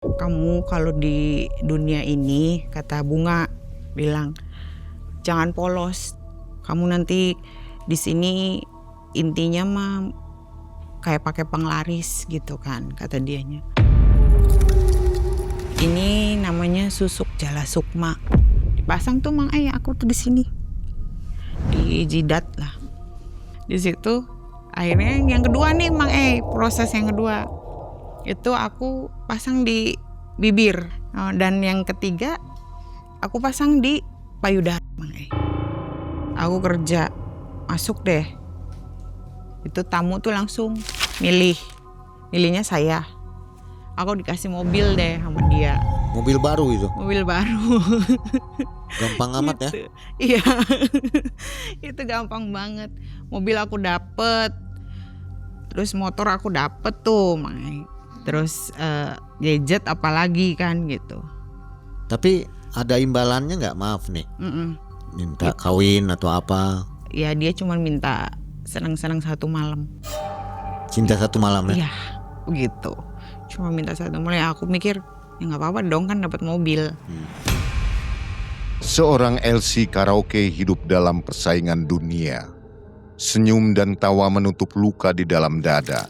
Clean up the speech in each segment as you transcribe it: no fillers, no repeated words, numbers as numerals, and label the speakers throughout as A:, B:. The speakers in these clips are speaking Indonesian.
A: Kamu kalau di dunia ini, kata Bunga, bilang jangan polos. Kamu nanti di sini intinya mah kayak pakai penglaris gitu kan, kata dianya. Ini namanya susuk jala sukma. Dipasang tuh Mang Ai, aku tuh di sini. Di jidat lah. Di situ akhirnya yang kedua nih Mang Ai, proses yang kedua. Itu aku pasang di bibir. Dan yang ketiga aku pasang di payudara Mang Ai. Aku kerja, masuk deh. Itu tamu tuh langsung milihnya saya. Aku dikasih mobil deh sama dia.
B: Mobil baru itu?
A: Mobil baru.
B: Gampang amat ya?
A: Iya. Itu gampang banget. Mobil aku dapet. Terus motor aku dapet tuh, Mai. Terus gadget apalagi kan gitu.
B: Tapi ada imbalannya nggak? Maaf nih. Minta kawin atau apa?
A: Ya dia cuma minta senang-senang satu malam.
B: Cinta satu malam ya?
A: Iya, begitu. Cuma minta satu malam. Aku mikir ya nggak apa-apa dong kan dapat mobil.
C: Seorang Elsie Karaoke hidup dalam persaingan dunia. Senyum dan tawa menutup luka di dalam dada.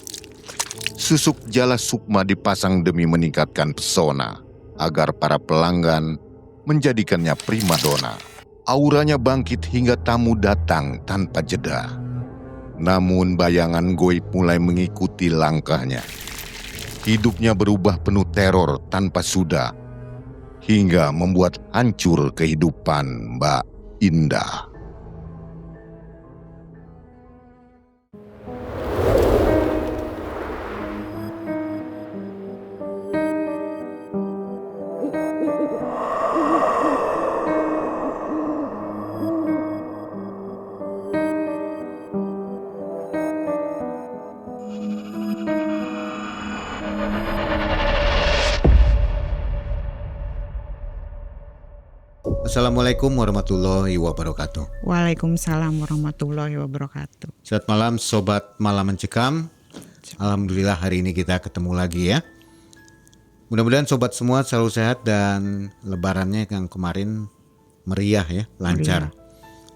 C: Susuk jala sukma dipasang demi meningkatkan pesona, agar para pelanggan menjadikannya primadona. Auranya bangkit hingga tamu datang tanpa jeda. Namun bayangan goib mulai mengikuti langkahnya. Hidupnya berubah penuh teror tanpa sudah, hingga membuat hancur kehidupan Mbak Indah.
B: Assalamualaikum warahmatullahi wabarakatuh.
A: Waalaikumsalam warahmatullahi wabarakatuh.
B: Selamat malam Sobat Malam Mencekam. Alhamdulillah hari ini kita ketemu lagi ya. Mudah-mudahan sobat semua selalu sehat dan lebarannya yang kemarin meriah ya, lancar.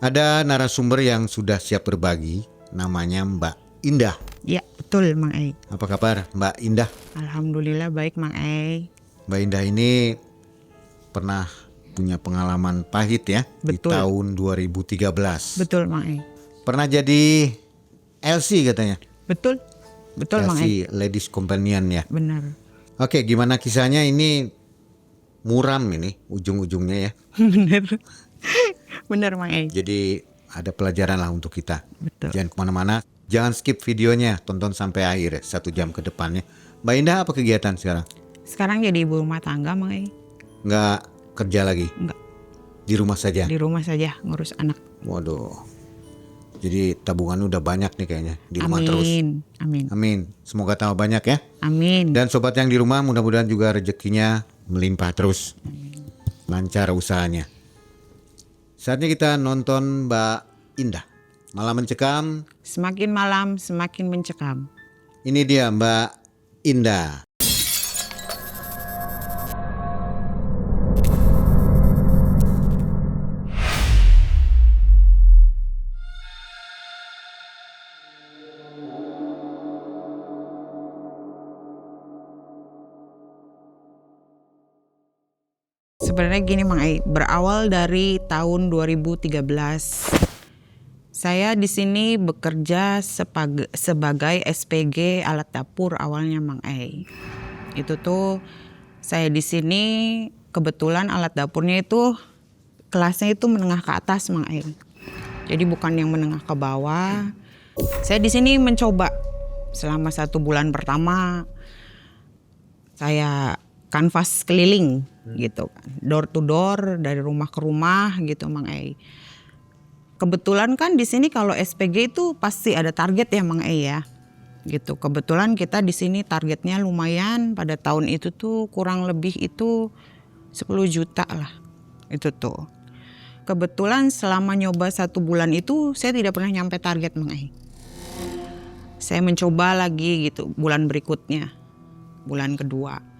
B: Ada narasumber yang sudah siap berbagi, namanya Mbak Indah.
A: Ya betul Mang Ai.
B: Apa kabar Mbak Indah?
A: Alhamdulillah baik Mang Ai.
B: Mbak Indah ini pernah punya pengalaman pahit ya.
A: Betul.
B: Di tahun 2013.
A: Betul Mang Ai.
B: Pernah jadi LC katanya.
A: Betul Mang Ai.
B: LC Ladies Companion ya.
A: Benar.
B: Oke, gimana kisahnya ini? Muram ini ujung-ujungnya ya.
A: Benar Mang Ai.
B: Jadi ada pelajaran lah untuk kita.
A: Betul.
B: Jangan kemana-mana, jangan skip videonya, tonton sampai akhir ya, 1 jam ke depannya. Mbak Indah apa kegiatan sekarang?
A: Sekarang jadi ibu rumah tangga Mang Ai.
B: Nggak kerja lagi?
A: Enggak.
B: Di rumah saja?
A: Di rumah saja ngurus anak.
B: Waduh. Jadi tabungan udah banyak nih kayaknya di rumah terus.
A: Amin.
B: Amin. Semoga tambah banyak ya.
A: Amin.
B: Dan sobat yang di rumah mudah-mudahan juga rezekinya melimpah terus. Lancar usahanya. Saatnya kita nonton Mbak Indah. Malam Mencekam.
A: Semakin malam semakin mencekam.
B: Ini dia Mbak Indah.
A: Sebenarnya gini Mang Ai, berawal dari tahun 2013. Saya di sini bekerja sebagai SPG alat dapur awalnya Mang Ai. Itu tuh saya di sini kebetulan alat dapurnya itu kelasnya itu menengah ke atas Mang Ai. Jadi bukan yang menengah ke bawah. Saya di sini mencoba selama 1 bulan pertama saya kanvas keliling gitu kan, door to door dari rumah ke rumah gitu Mang Ai. Kebetulan kan di sini kalau SPG itu pasti ada target ya Mang Ai ya. Gitu. Kebetulan kita di sini targetnya lumayan pada tahun itu tuh kurang lebih itu 10 juta lah. Itu tuh. Kebetulan selama nyoba 1 bulan itu saya tidak pernah nyampe target Mang Ai. Saya mencoba lagi gitu bulan berikutnya. Bulan kedua.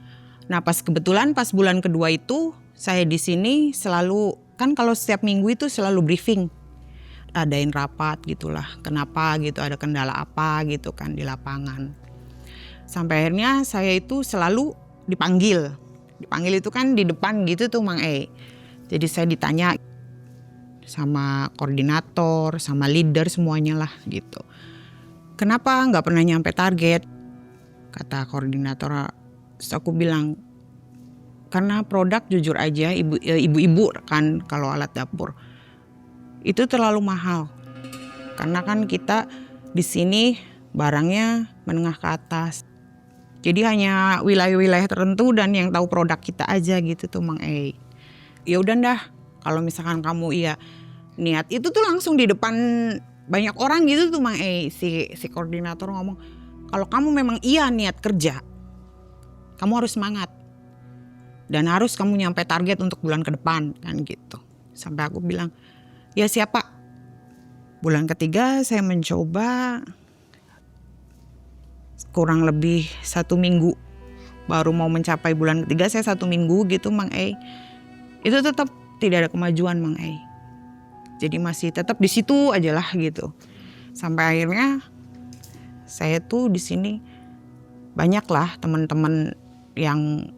A: Nah kebetulan pas bulan kedua itu saya di sini selalu, kan kalau setiap minggu itu selalu briefing, adain rapat gitulah, kenapa gitu, ada kendala apa gitu kan di lapangan. Sampai akhirnya saya itu selalu dipanggil itu kan di depan gitu tuh Mang E. Jadi saya ditanya sama koordinator, sama leader semuanya lah gitu. Kenapa nggak pernah nyampe target? Kata koordinator. Terus aku bilang, karena produk jujur aja ibu-ibu kan kalau alat dapur itu terlalu mahal. Karena kan kita di sini barangnya menengah ke atas. Jadi hanya wilayah-wilayah tertentu dan yang tahu produk kita aja gitu tuh Mang E. Ya udah dah, kalau misalkan kamu niat itu tuh langsung di depan banyak orang gitu tuh Mang E. Si koordinator ngomong, kalau kamu memang niat kerja, kamu harus semangat. Dan harus kamu nyampe target untuk bulan ke depan kan gitu. Sampai aku bilang, ya siapa? Bulan ketiga saya mencoba kurang lebih 1 minggu. Baru mau mencapai bulan ketiga saya 1 minggu gitu Mang E. Itu tetap tidak ada kemajuan Mang E. Jadi masih tetap di situ aja lah gitu. Sampai akhirnya saya tuh di sini banyak lah teman-teman yang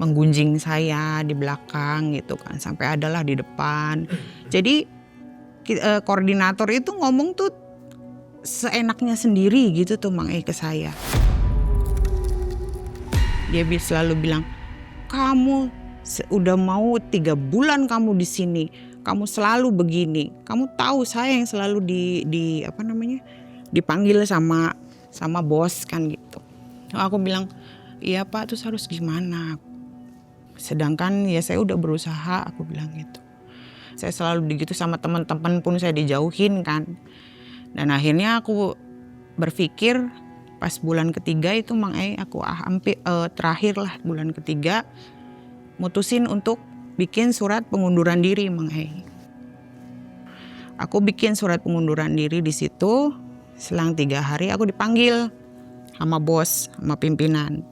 A: menggunjing saya di belakang gitu kan, sampai adalah di depan. Jadi koordinator itu ngomong tuh seenaknya sendiri gitu tuh Mang E ke saya. Dia selalu bilang, kamu udah mau 3 bulan kamu di sini, kamu selalu begini. Kamu tahu saya yang selalu dipanggil sama bos kan gitu. Aku bilang, iya Pak, terus harus gimana? Sedangkan ya saya udah berusaha, aku bilang gitu. Saya selalu begitu, sama teman-teman pun saya dijauhin kan. Dan akhirnya aku berpikir pas bulan ketiga itu Mang E, aku hampir terakhir lah bulan ketiga mutusin untuk bikin surat pengunduran diri Mang E. Aku bikin surat pengunduran diri di situ. Selang 3 hari aku dipanggil sama bos, sama pimpinan.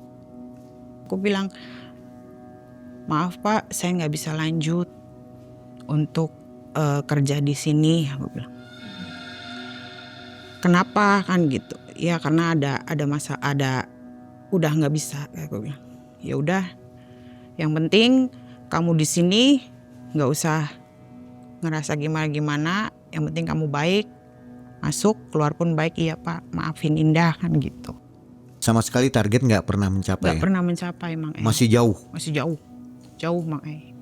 A: Aku bilang, maaf Pak, saya nggak bisa lanjut untuk kerja di sini. Aku bilang, kenapa kan gitu? Ya karena ada udah nggak bisa. Aku bilang, ya udah, yang penting kamu di sini nggak usah ngerasa gimana-gimana. Yang penting kamu baik, masuk keluar pun baik. Iya Pak, maafin Indah kan gitu.
B: Sama sekali target nggak pernah mencapai.
A: Nggak pernah mencapai Mang E.
B: Masih jauh.
A: Masih jauh Mang E.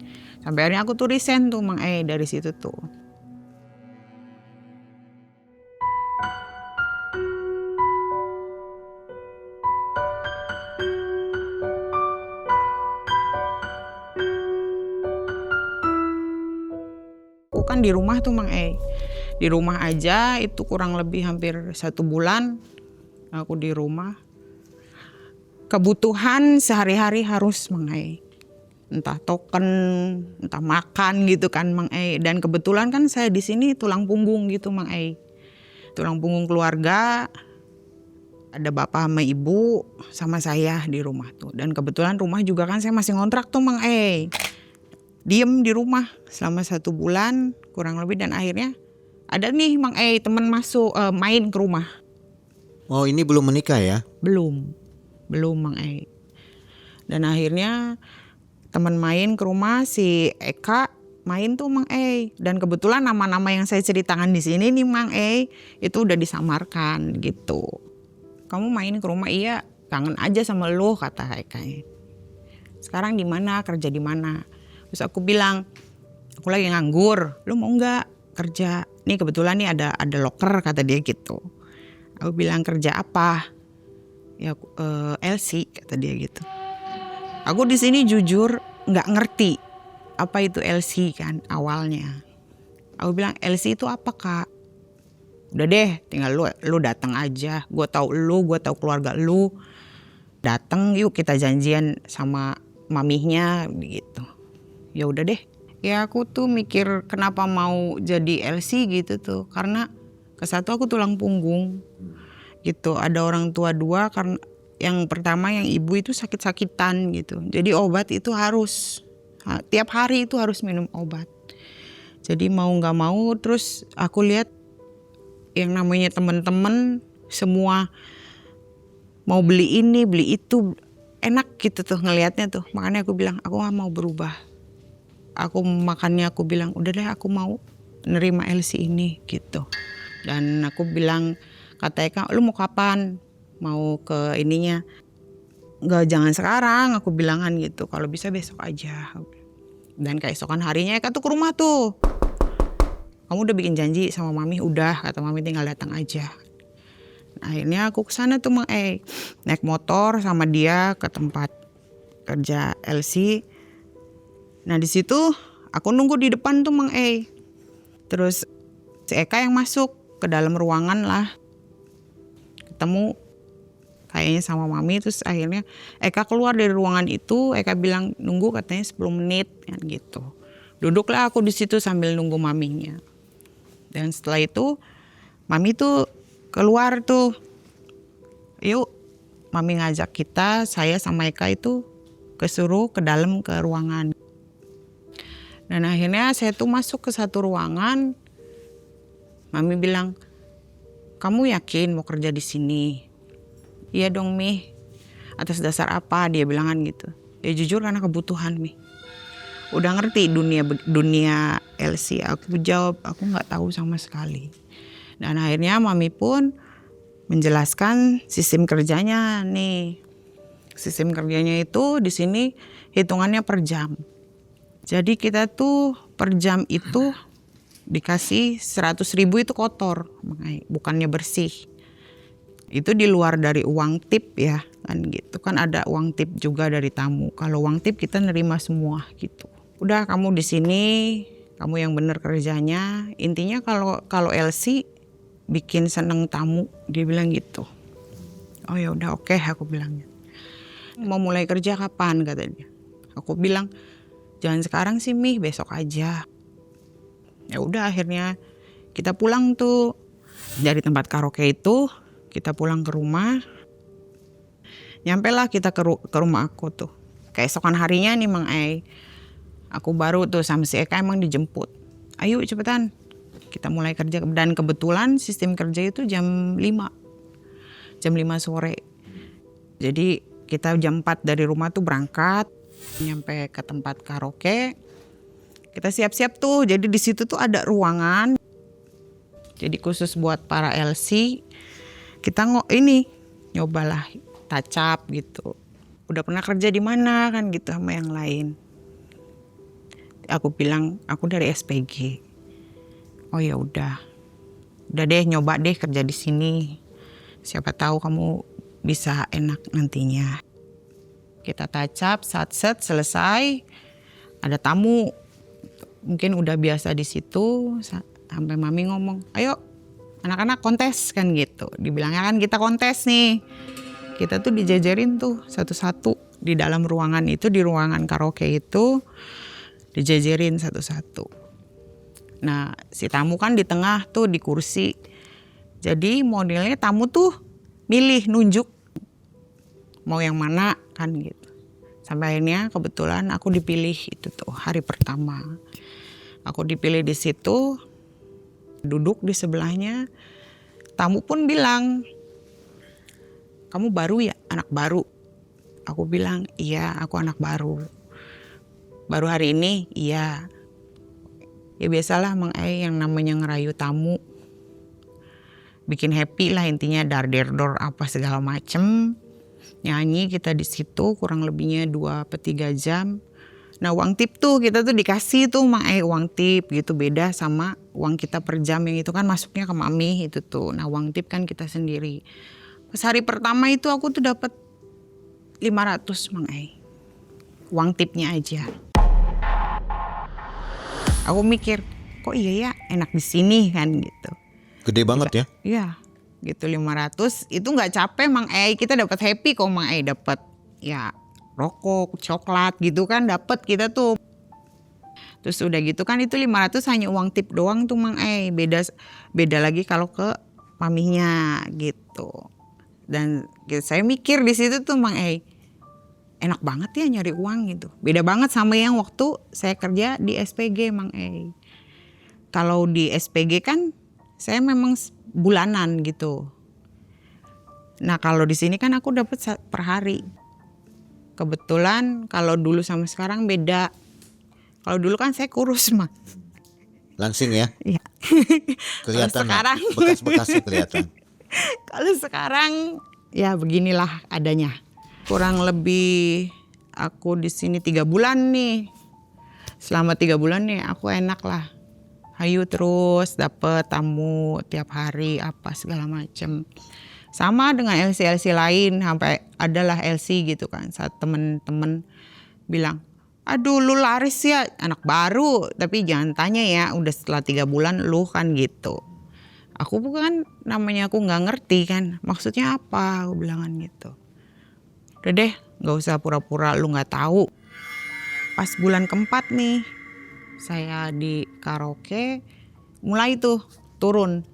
A: Sampai akhirnya aku tuh resign tuh Mang E dari situ tuh. Aku kan di rumah tuh Mang E. Di rumah aja itu kurang lebih hampir 1 bulan aku di rumah. Kebutuhan sehari-hari harus Mang E. Entah token, entah makan gitu kan Mang E. Dan kebetulan kan saya di sini tulang punggung gitu Mang E. Tulang punggung keluarga. Ada bapak sama ibu sama saya di rumah tuh. Dan kebetulan rumah juga kan saya masih ngontrak tuh Mang E. Diem di rumah selama 1 bulan kurang lebih, dan akhirnya ada nih Mang E teman masuk main ke rumah.
B: Oh, ini belum menikah ya?
A: Belum Mang E. Dan akhirnya teman main ke rumah, si Eka main tuh Mang E. Dan kebetulan nama-nama yang saya ceritakan di sini nih Mang E itu udah disamarkan gitu. Kamu main ke rumah, iya kangen aja sama lo kata Eka. Sekarang di mana, kerja di mana? Terus aku bilang, aku lagi nganggur, lo mau nggak kerja? Nih kebetulan nih ada loker kata dia gitu. Aku bilang, kerja apa? Ya LC kata dia gitu. Aku di sini jujur nggak ngerti apa itu LC kan awalnya. Aku bilang, LC itu apa Kak? Udah deh, tinggal lu datang aja. Gue tahu keluarga lu. Datang yuk kita janjian sama mamihnya gitu. Ya udah deh. Ya aku tuh mikir kenapa mau jadi LC gitu tuh. Karena ke satu aku tulang punggung gitu. Ada orang tua 2 karena yang pertama yang ibu itu sakit-sakitan gitu. Jadi obat itu harus tiap hari itu harus minum obat. Jadi mau nggak mau terus aku lihat yang namanya teman-teman semua mau beli ini beli itu, enak gitu tuh ngelihatnya tuh. Makanya aku bilang aku nggak mau berubah. Aku makannya aku bilang udah deh aku mau nerima Elsie ini gitu. Dan aku bilang kata Eka, lu mau kapan? Mau ke ininya? Nggak, jangan sekarang, aku bilangan gitu. Kalau bisa besok aja. Dan keesokan harinya Eka tuh ke rumah tuh. Kamu udah bikin janji sama mami? Udah, kata mami tinggal datang aja. Nah, akhirnya aku kesana tuh Mang naik motor sama dia ke tempat kerja Elsie. Nah di situ aku nunggu di depan tuh Mang Terus si Eka yang masuk ke dalam ruangan lah. Ketemu kayaknya sama mami, terus akhirnya Eka keluar dari ruangan itu. Eka bilang nunggu katanya 10 menit kan gitu. Duduklah aku di situ sambil nunggu maminya. Dan setelah itu mami tuh keluar tuh. Yuk mami ngajak kita, saya sama Eka itu kesuruh ke dalam ke ruangan. Dan akhirnya saya tuh masuk ke satu ruangan. Mami bilang, kamu yakin mau kerja di sini? Iya dong Mi. Atas dasar apa? Dia bilangan gitu. Ya jujur karena kebutuhan Mi. Udah ngerti dunia Elsie. Aku jawab aku nggak tahu sama sekali. Dan akhirnya Mami pun menjelaskan sistem kerjanya nih. Sistem kerjanya itu di sini hitungannya per jam. Jadi kita tuh per jam itu dikasih 100.000 itu kotor, bukannya bersih. Itu di luar dari uang tip ya, kan gitu. Kan ada uang tip juga dari tamu. Kalau uang tip kita nerima semua gitu. Udah kamu di sini, kamu yang bener kerjanya. Intinya kalau Elsie bikin seneng tamu, dia bilang gitu. Oh ya udah oke, aku bilangnya. Mau mulai kerja kapan katanya. Aku bilang jangan sekarang sih Mi, besok aja. Ya udah akhirnya kita pulang tuh dari tempat karaoke itu, kita pulang ke rumah. Nyampelah kita ke rumah aku tuh. Keesokan harinya nih Mang aku baru tuh sama si Eka emang dijemput. Ayo cepetan, kita mulai kerja. Dan kebetulan sistem kerja itu jam 5 sore. Jadi kita jam 4 dari rumah tuh berangkat, nyampe ke tempat karaoke. Kita siap-siap tuh, jadi di situ tuh ada ruangan. Jadi khusus buat para Elsie. Kita nyobalah touch up gitu. Udah pernah kerja di mana kan gitu sama yang lain. Aku bilang aku dari SPG. Oh ya udah deh nyoba deh kerja di sini. Siapa tahu kamu bisa enak nantinya. Kita touch up, set selesai. Ada tamu. Mungkin udah biasa di situ sampai mami ngomong, "Ayo anak-anak kontes," kan gitu. Dibilangnya kan kita kontes nih. Kita tuh dijajarin tuh satu-satu di dalam ruangan itu, di ruangan karaoke itu dijajarin satu-satu. Nah, si tamu kan di tengah tuh di kursi. Jadi modelnya tamu tuh milih, nunjuk mau yang mana kan gitu. Sampai akhirnya kebetulan aku dipilih itu tuh hari pertama. Aku dipilih di situ, duduk di sebelahnya. Tamu pun bilang, "Kamu baru ya, anak baru?" Aku bilang, "Iya, aku anak baru." "Baru hari ini?" "Iya." Ya biasalah Mang yang namanya ngerayu tamu. Bikin happy lah intinya, dar-der-dor apa segala macem. Nyanyi kita di situ kurang lebihnya 2-3 jam. Nah uang tip tuh kita tuh dikasih tuh Mang uang tip gitu, beda sama uang kita per jam yang itu kan masuknya ke mami itu tuh. Nah uang tip kan kita sendiri. Pas hari pertama itu aku tuh dapat 500 Mang uang tipnya aja. Aku mikir kok iya ya enak di sini kan gitu.
B: Gede banget ya?
A: Iya gitu 500 itu nggak capek Mang kita dapat happy kok Mang dapat ya rokok, coklat gitu kan dapat kita tuh. Terus udah gitu kan itu 500 hanya uang tip doang tuh Mang beda lagi kalau ke maminya gitu. Dan saya mikir di situ tuh Mang enak banget ya nyari uang gitu. Beda banget sama yang waktu saya kerja di SPG Mang Kalau di SPG kan saya memang bulanan gitu. Nah kalau di sini kan aku dapat per hari. Kebetulan kalau dulu sama sekarang beda. Kalau dulu kan saya kurus Mang.
B: Langsing ya.
A: Iya.
B: Kelihatan
A: sekarang
B: bekas-bekasnya kelihatan.
A: Kalau sekarang ya beginilah adanya. Kurang lebih aku di sini 3 bulan nih. Selama 3 bulan nih aku enak lah. Hayu terus dapet tamu tiap hari apa segala macem. Sama dengan LC lain, sampai adalah LC gitu kan. Saat temen-temen bilang, aduh lu laris ya, anak baru. Tapi jangan tanya ya, udah setelah 3 bulan lu kan gitu. Aku bukan namanya aku gak ngerti kan, maksudnya apa, aku bilangan gitu. Udah deh, gak usah pura-pura lu gak tahu. Pas bulan keempat nih, saya di karaoke, mulai tuh turun.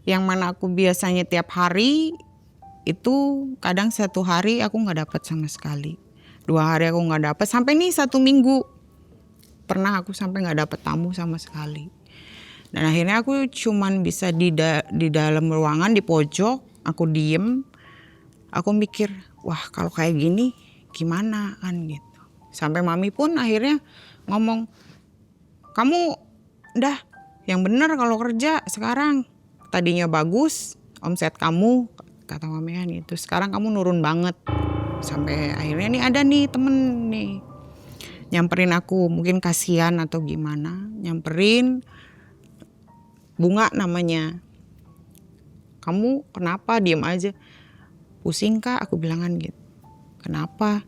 A: Yang mana aku biasanya tiap hari, itu kadang 1 hari aku gak dapat sama sekali. 2 hari aku gak dapat, sampai nih 1 minggu. Pernah aku sampai gak dapat tamu sama sekali. Dan akhirnya aku cuman bisa di dalam ruangan di pojok, aku diem. Aku mikir, wah kalau kayak gini gimana kan gitu. Sampai mami pun akhirnya ngomong, kamu dah yang bener kalau kerja sekarang. Tadinya bagus omset kamu, kata mami kan gitu. Sekarang kamu nurun banget. Sampai akhirnya nih ada nih temen nih nyamperin aku, mungkin kasihan atau gimana. Nyamperin, Bunga namanya. Kamu kenapa diem aja? Pusing kak, aku bilangan gitu. Kenapa?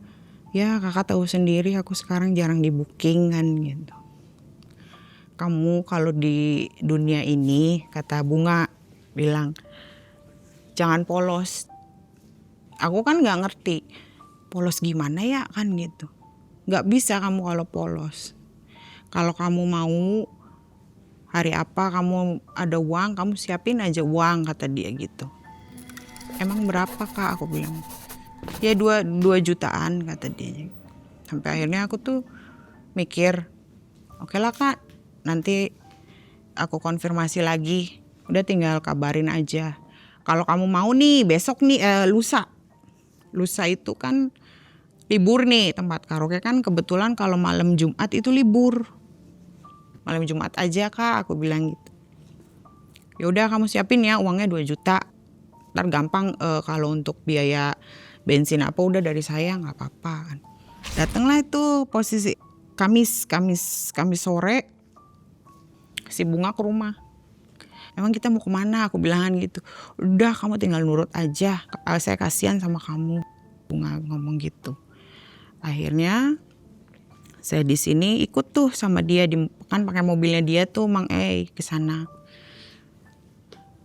A: Ya kakak tahu sendiri aku sekarang jarang di booking kan gitu. Kamu kalau di dunia ini, kata Bunga bilang, jangan polos. Aku kan gak ngerti, polos gimana ya kan gitu. Gak bisa kamu kalau polos. Kalau kamu mau hari apa kamu ada uang, kamu siapin aja uang, kata dia gitu. Emang berapa kak, aku bilang. Ya 2 jutaan kata dia. Sampai akhirnya aku tuh mikir, oke lah kak, nanti aku konfirmasi lagi. Udah tinggal kabarin aja. Kalau kamu mau nih besok nih lusa. Lusa itu kan libur nih, tempat karaoke kan kebetulan kalau malam Jumat itu libur. Malam Jumat aja kak, aku bilang gitu. Ya udah kamu siapin ya uangnya 2 juta. Ntar gampang kalau untuk biaya bensin apa udah dari saya nggak apa-apa kan. Datanglah itu posisi Kamis sore si Bunga ke rumah. Emang kita mau kemana? Aku bilangan gitu. Udah kamu tinggal nurut aja. Saya kasihan sama kamu. Bunga ngomong gitu. Akhirnya saya di sini ikut tuh sama dia, kan pakai mobilnya dia tuh Mang ke sana.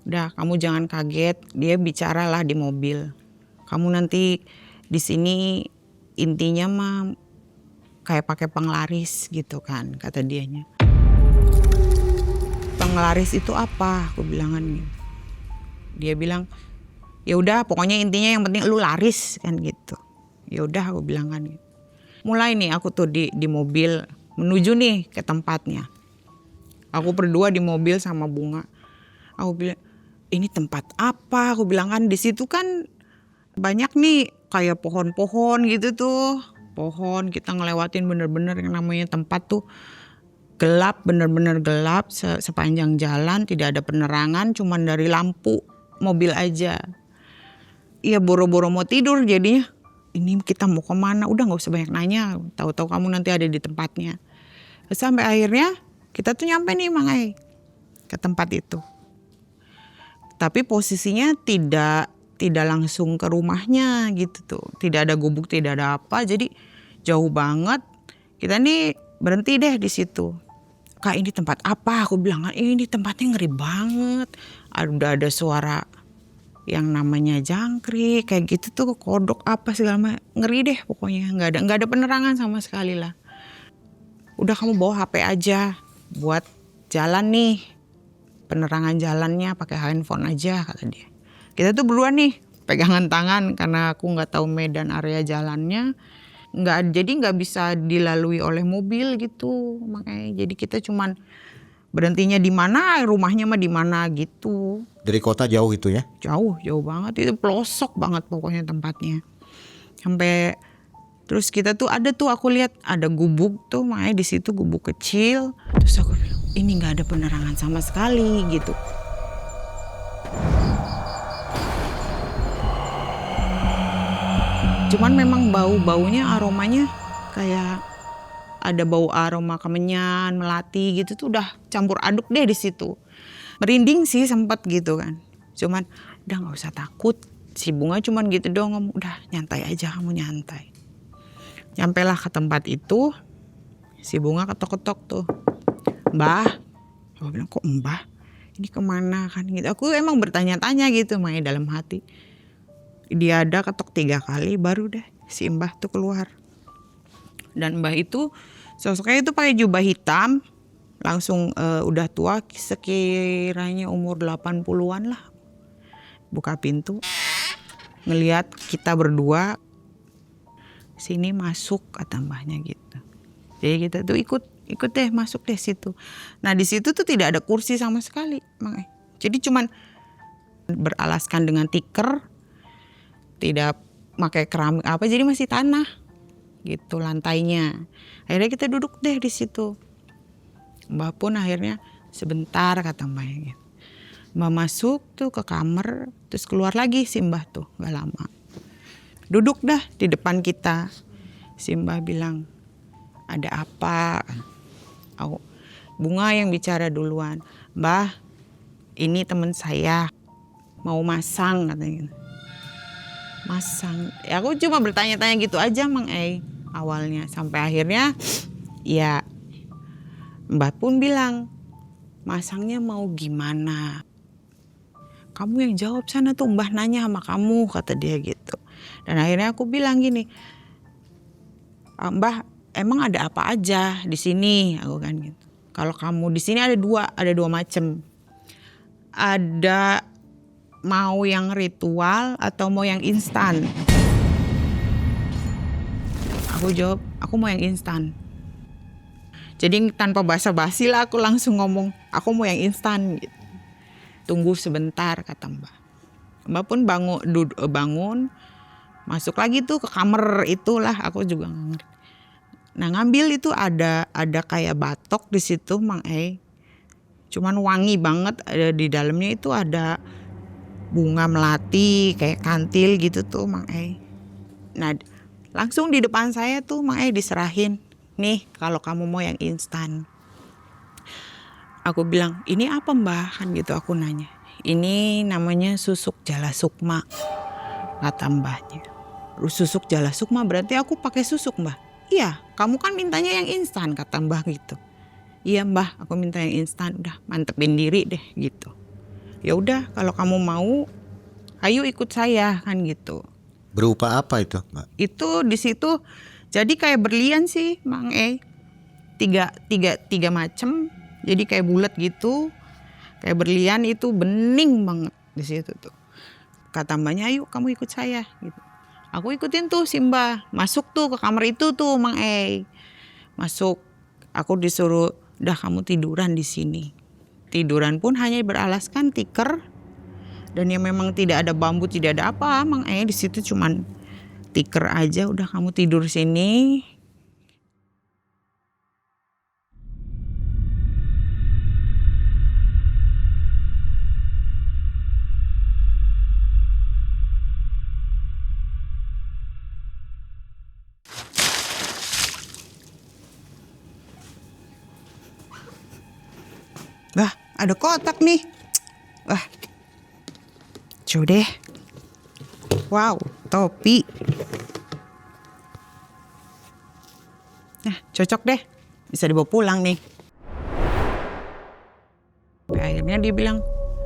A: Udah kamu jangan kaget, dia bicaralah di mobil. Kamu nanti di sini intinya mah kayak pakai penglaris gitu kan, kata dianya. Penglaris itu apa? Aku bilangan. Dia bilang, ya udah pokoknya intinya yang penting lu laris kan gitu. Ya udah aku bilangan gitu. Mulai nih aku tuh di mobil menuju nih ke tempatnya. Aku berdua di mobil sama Bunga. Aku bilang, ini tempat apa? Aku bilang kan di situ kan banyak nih kayak pohon-pohon gitu tuh. Pohon, kita ngelewatin bener-bener yang namanya tempat tuh gelap, bener-bener gelap sepanjang jalan, tidak ada penerangan, cuman dari lampu mobil aja. Iya boro-boro mau tidur jadinya. Ini kita mau kemana? Udah gak usah banyak nanya. Tahu-tahu kamu nanti ada di tempatnya. Sampai akhirnya kita tuh nyampe nih Mang ke tempat itu. Tapi posisinya tidak langsung ke rumahnya gitu tuh. Tidak ada gubuk, tidak ada apa. Jadi jauh banget. Kita nih berhenti deh di situ. Kak ini tempat apa? Aku bilang ini tempatnya ngeri banget. Udah ada suara yang namanya jangkrik kayak gitu tuh, kodok apa segala macam, ngeri deh pokoknya. Nggak ada penerangan sama sekali lah. Udah kamu bawa HP aja buat jalan nih, penerangan jalannya pakai handphone aja, kata dia. Kita tuh berdua nih pegangan tangan karena aku nggak tahu medan area jalannya. Jadi nggak bisa dilalui oleh mobil gitu. Makanya jadi kita cuman berhentinya di mana, rumahnya mah di mana gitu.
B: Dari kota jauh itu ya?
A: Jauh banget, itu pelosok banget pokoknya tempatnya. Sampai terus kita tuh ada tuh, aku lihat ada gubuk tuh, makanya di situ gubuk kecil. Terus aku bilang, ini nggak ada penerangan sama sekali gitu. Cuman memang baunya, aromanya kayak ada bau aroma kemenyan, melati gitu tuh udah campur aduk deh di situ. Merinding sih sempat gitu kan. Cuman udah nggak usah takut. Si Bunga cuman gitu dong, ngomong, udah nyantai aja, kamu nyantai. Nyampailah ke tempat itu, si Bunga ketok-ketok tuh. Mbah, aku bilang kok Mbah? Ini kemana kan gitu. Aku emang bertanya-tanya gitu, makanya dalam hati. Dia ada ketok 3 kali baru deh si Mbah tuh keluar. Dan Mbah itu sosoknya itu pakai jubah hitam, langsung udah tua, sekiranya umur 80-an lah. Buka pintu, ngelihat kita berdua, sini masuk kata Mbahnya gitu. Jadi kita tuh ikut deh, masuk deh situ. Nah di situ tuh tidak ada kursi sama sekali, makanya. Jadi cuman beralaskan dengan tikar, tidak pakai keramik apa, jadi masih tanah gitu lantainya. Akhirnya kita duduk deh di situ. Mbah pun akhirnya sebentar kata Mbahnya gitu. Mbah masuk tuh ke kamar, terus keluar lagi si Mbah tuh gak lama. Duduk dah di depan kita. Si Mbah bilang, ada apa? Bunga yang bicara duluan. Mbah, ini teman saya mau masang katanya gitu. Masang, ya aku cuma bertanya-tanya gitu aja Mang awalnya, sampai akhirnya ya Mbah pun bilang, masangnya mau gimana? Kamu yang jawab sana tuh, Mbah nanya sama kamu kata dia gitu. Dan akhirnya aku bilang gini, Mbah emang ada apa aja di sini, aku kan gitu. Kalau kamu di sini ada dua macam, ada mau yang ritual atau mau yang instan? Aku jawab, aku mau yang instan. Jadi tanpa basa-basi lah aku langsung ngomong, aku mau yang instan gitu. Tunggu sebentar kata Mbah. Mbah pun bangun, masuk lagi tuh ke kamar itulah, aku juga nggak ngerti. Nah ngambil itu ada kayak batok di situ Mang cuman wangi banget, ada di dalamnya itu ada bunga melati kayak kantil gitu tuh Mang Nah langsung di depan saya tuh Mang diserahin, nih kalau kamu mau yang instan. Aku bilang, ini apa Mbah kan gitu, aku nanya. Ini namanya susuk jala sukma kata Mbahnya. Susuk jala sukma berarti aku pakai susuk Mbah? Iya, kamu kan mintanya yang instan kata Mbah gitu. Iya Mbah, aku minta yang instan, udah mantepin diri deh gitu. Ya udah kalau kamu mau, ayo ikut saya kan gitu.
B: Berupa apa itu Mbak?
A: Itu di situ jadi kayak berlian sih Mang tiga macem, jadi kayak bulat gitu, kayak berlian, itu bening banget di situ tuh. Kata Mbahnya, ayo kamu ikut saya gitu. Aku ikutin tuh si Mbah, masuk tuh ke kamar itu tuh Mang masuk. Aku disuruh, udah kamu tiduran di sini. Tiduran pun hanya beralaskan tikar, dan yang memang tidak ada bambu, tidak ada apa Mang di situ cuman tikar aja, udah kamu tidur sini. Wah, ada kotak nih. Wah, coba deh. Wow, topi. Nah, cocok deh. Bisa dibawa pulang nih. Akhirnya dia bilang,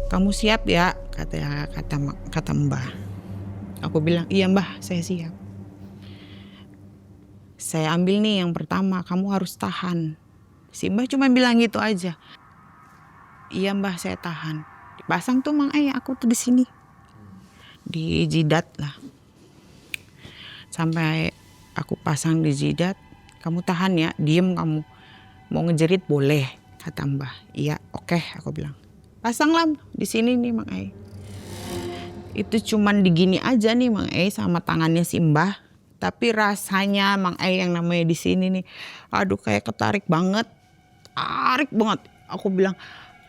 A: kamu siap ya? Kata Mbah. Aku bilang, iya Mbah, saya siap. Saya ambil nih yang pertama, kamu harus tahan. Si Mbah cuma bilang gitu aja. Iya Mbah, saya tahan. Dipasang tuh Mang aku tuh di sini. di jidat lah. Sampai aku pasang di jidat, kamu tahan ya, diem kamu. Mau ngejerit boleh, kata Mbah. Iya, oke, aku bilang. Pasanglah di sini nih Mang Ei. Itu cuman digini aja nih Mang Ei sama tangannya si Mbah. Tapi rasanya Mang Ei yang namanya di sini nih, aduh kayak ketarik banget. Tarik banget. Aku bilang,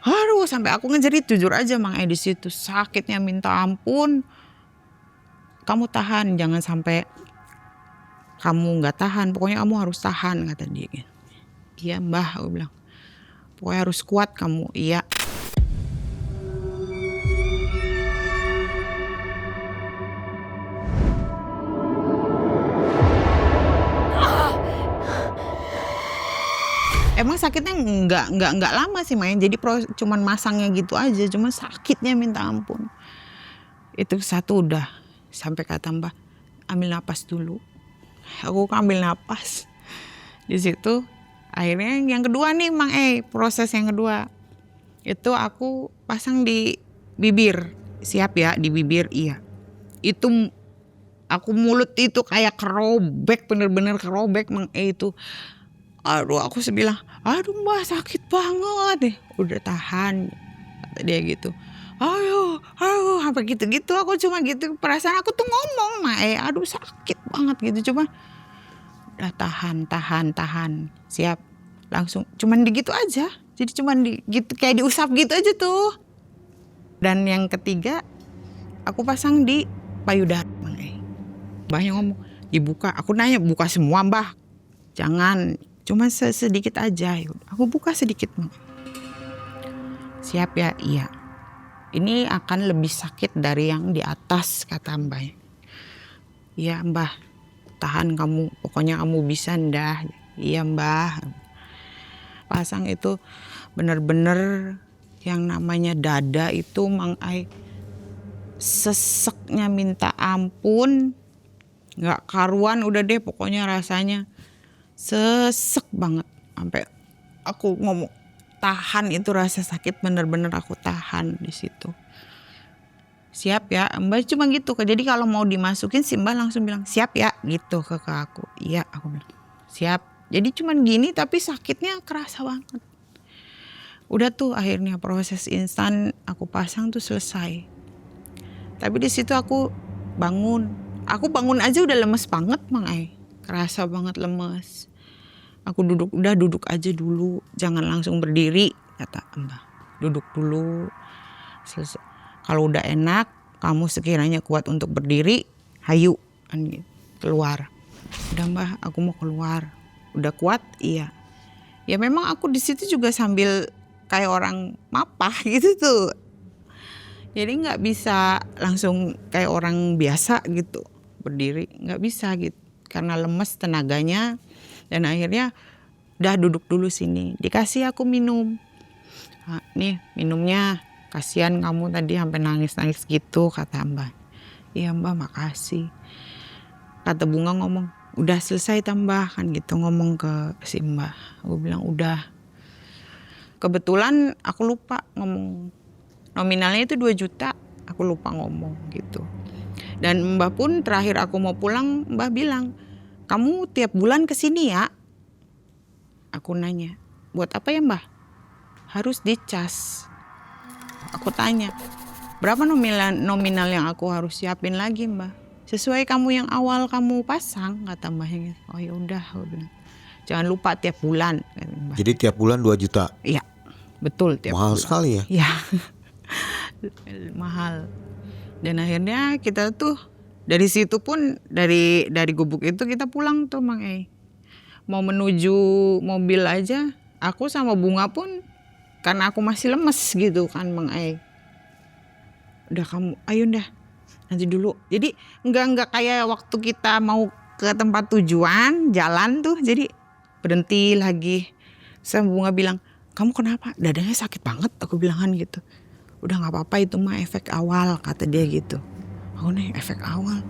A: aduh sampai aku ngejerit, jujur aja Mang Ei di situ. Sakitnya minta ampun. Kamu tahan, jangan sampai kamu nggak tahan. Pokoknya kamu harus tahan, kata dia. Iya Mbah, aku bilang. Pokoknya harus kuat kamu. Iya. Emang sakitnya nggak lama sih main. Jadi cuman masangnya gitu aja. Cuma sakitnya minta ampun. Itu satu udah. Sampai kata Mbah, ambil napas dulu. Aku ambil napas. Di situ akhirnya yang kedua nih Mang Ei, proses yang kedua. Itu aku pasang di bibir. Siap ya, di bibir, iya. Itu aku mulut itu kayak kerobek, bener-bener kerobek Mang Ei itu. Aduh aku bilang, aduh Mbah sakit banget nih. Udah tahan, kata dia gitu. Ayo, sampai gitu-gitu aku cuma gitu. Perasaan aku tuh ngomong Mang Ei, aduh sakit banget gitu. Coba udah tahan. Siap. Langsung cuman digitu aja. Jadi cuman gitu kayak diusap gitu aja tuh. Dan yang ketiga aku pasang di payudara Mang Ei. Mbahnya ngomong, dibuka. Aku nanya, buka semua Mbah? Jangan, cuma sedikit aja. Aku buka sedikit Mang. Siap ya? Iya. Ini akan lebih sakit dari yang di atas, kata Mbah. Iya Mbah, tahan kamu, pokoknya kamu bisa ndah. Iya Mbah. Pasang itu bener-bener yang namanya dada itu Mang Ei seseknya minta ampun. Gak karuan udah deh pokoknya rasanya. Sesek banget. Sampai aku ngomong tahan, itu rasa sakit bener-bener aku tahan di situ. Siap ya Mbak, cuma gitu. Jadi kalau mau dimasukin si Mbak langsung bilang siap ya gitu ke aku. Iya, aku bilang siap. Jadi cuman gini tapi sakitnya kerasa banget. Udah tuh akhirnya proses instan aku pasang tuh selesai. Tapi di situ aku bangun. Aku bangun aja udah lemes banget Mang Ei. Kerasa banget lemes. Aku duduk aja dulu. Jangan langsung berdiri, kata Mbah. Duduk dulu. Selesai. Kalau udah enak, kamu sekiranya kuat untuk berdiri, hayu, kan gitu. Keluar. Udah Mbah, aku mau keluar. Udah kuat? Iya. Ya memang aku di situ juga sambil kayak orang mapah gitu tuh. Jadi nggak bisa langsung kayak orang biasa gitu berdiri, nggak bisa gitu. Karena lemes tenaganya. Dan akhirnya udah duduk dulu sini. Dikasih aku minum. Nah, nih minumnya. Kasihan kamu tadi sampai nangis-nangis gitu, kata Mbah. Iya Mbah, makasih. Kata Bunga ngomong, udah selesai tambah kan gitu, ngomong ke si Mbah. Aku bilang udah. Kebetulan aku lupa ngomong. Nominalnya itu 2 juta. Aku lupa ngomong gitu. Dan Mbah pun terakhir aku mau pulang, Mbah bilang, kamu tiap bulan kesini ya? Aku nanya, buat apa ya Mbah? Harus dicas. Aku tanya, berapa nominal yang aku harus siapin lagi Mbah? Sesuai kamu yang awal kamu pasang, kata Mbahnya. Oh ya udah, aku bilang. Jangan lupa tiap bulan. Mbah.
B: Jadi tiap bulan 2 juta?
A: Iya, betul tiap
B: mahal
A: bulan.
B: Sekali ya?
A: Iya, mahal. Dan akhirnya kita tuh dari situ pun dari gubuk itu kita pulang tuh Mang Ei. Mau menuju mobil aja, aku sama Bunga pun karena aku masih lemes gitu kan Mang Ei. Udah kamu, ayo dah nanti dulu. Jadi enggak kayak waktu kita mau ke tempat tujuan jalan tuh. Jadi berhenti lagi. Sama Bunga bilang, kamu kenapa? Dadanya sakit banget, aku bilangan gitu. Udah nggak apa-apa itu mah efek awal, kata dia gitu. Aku nih efek awal.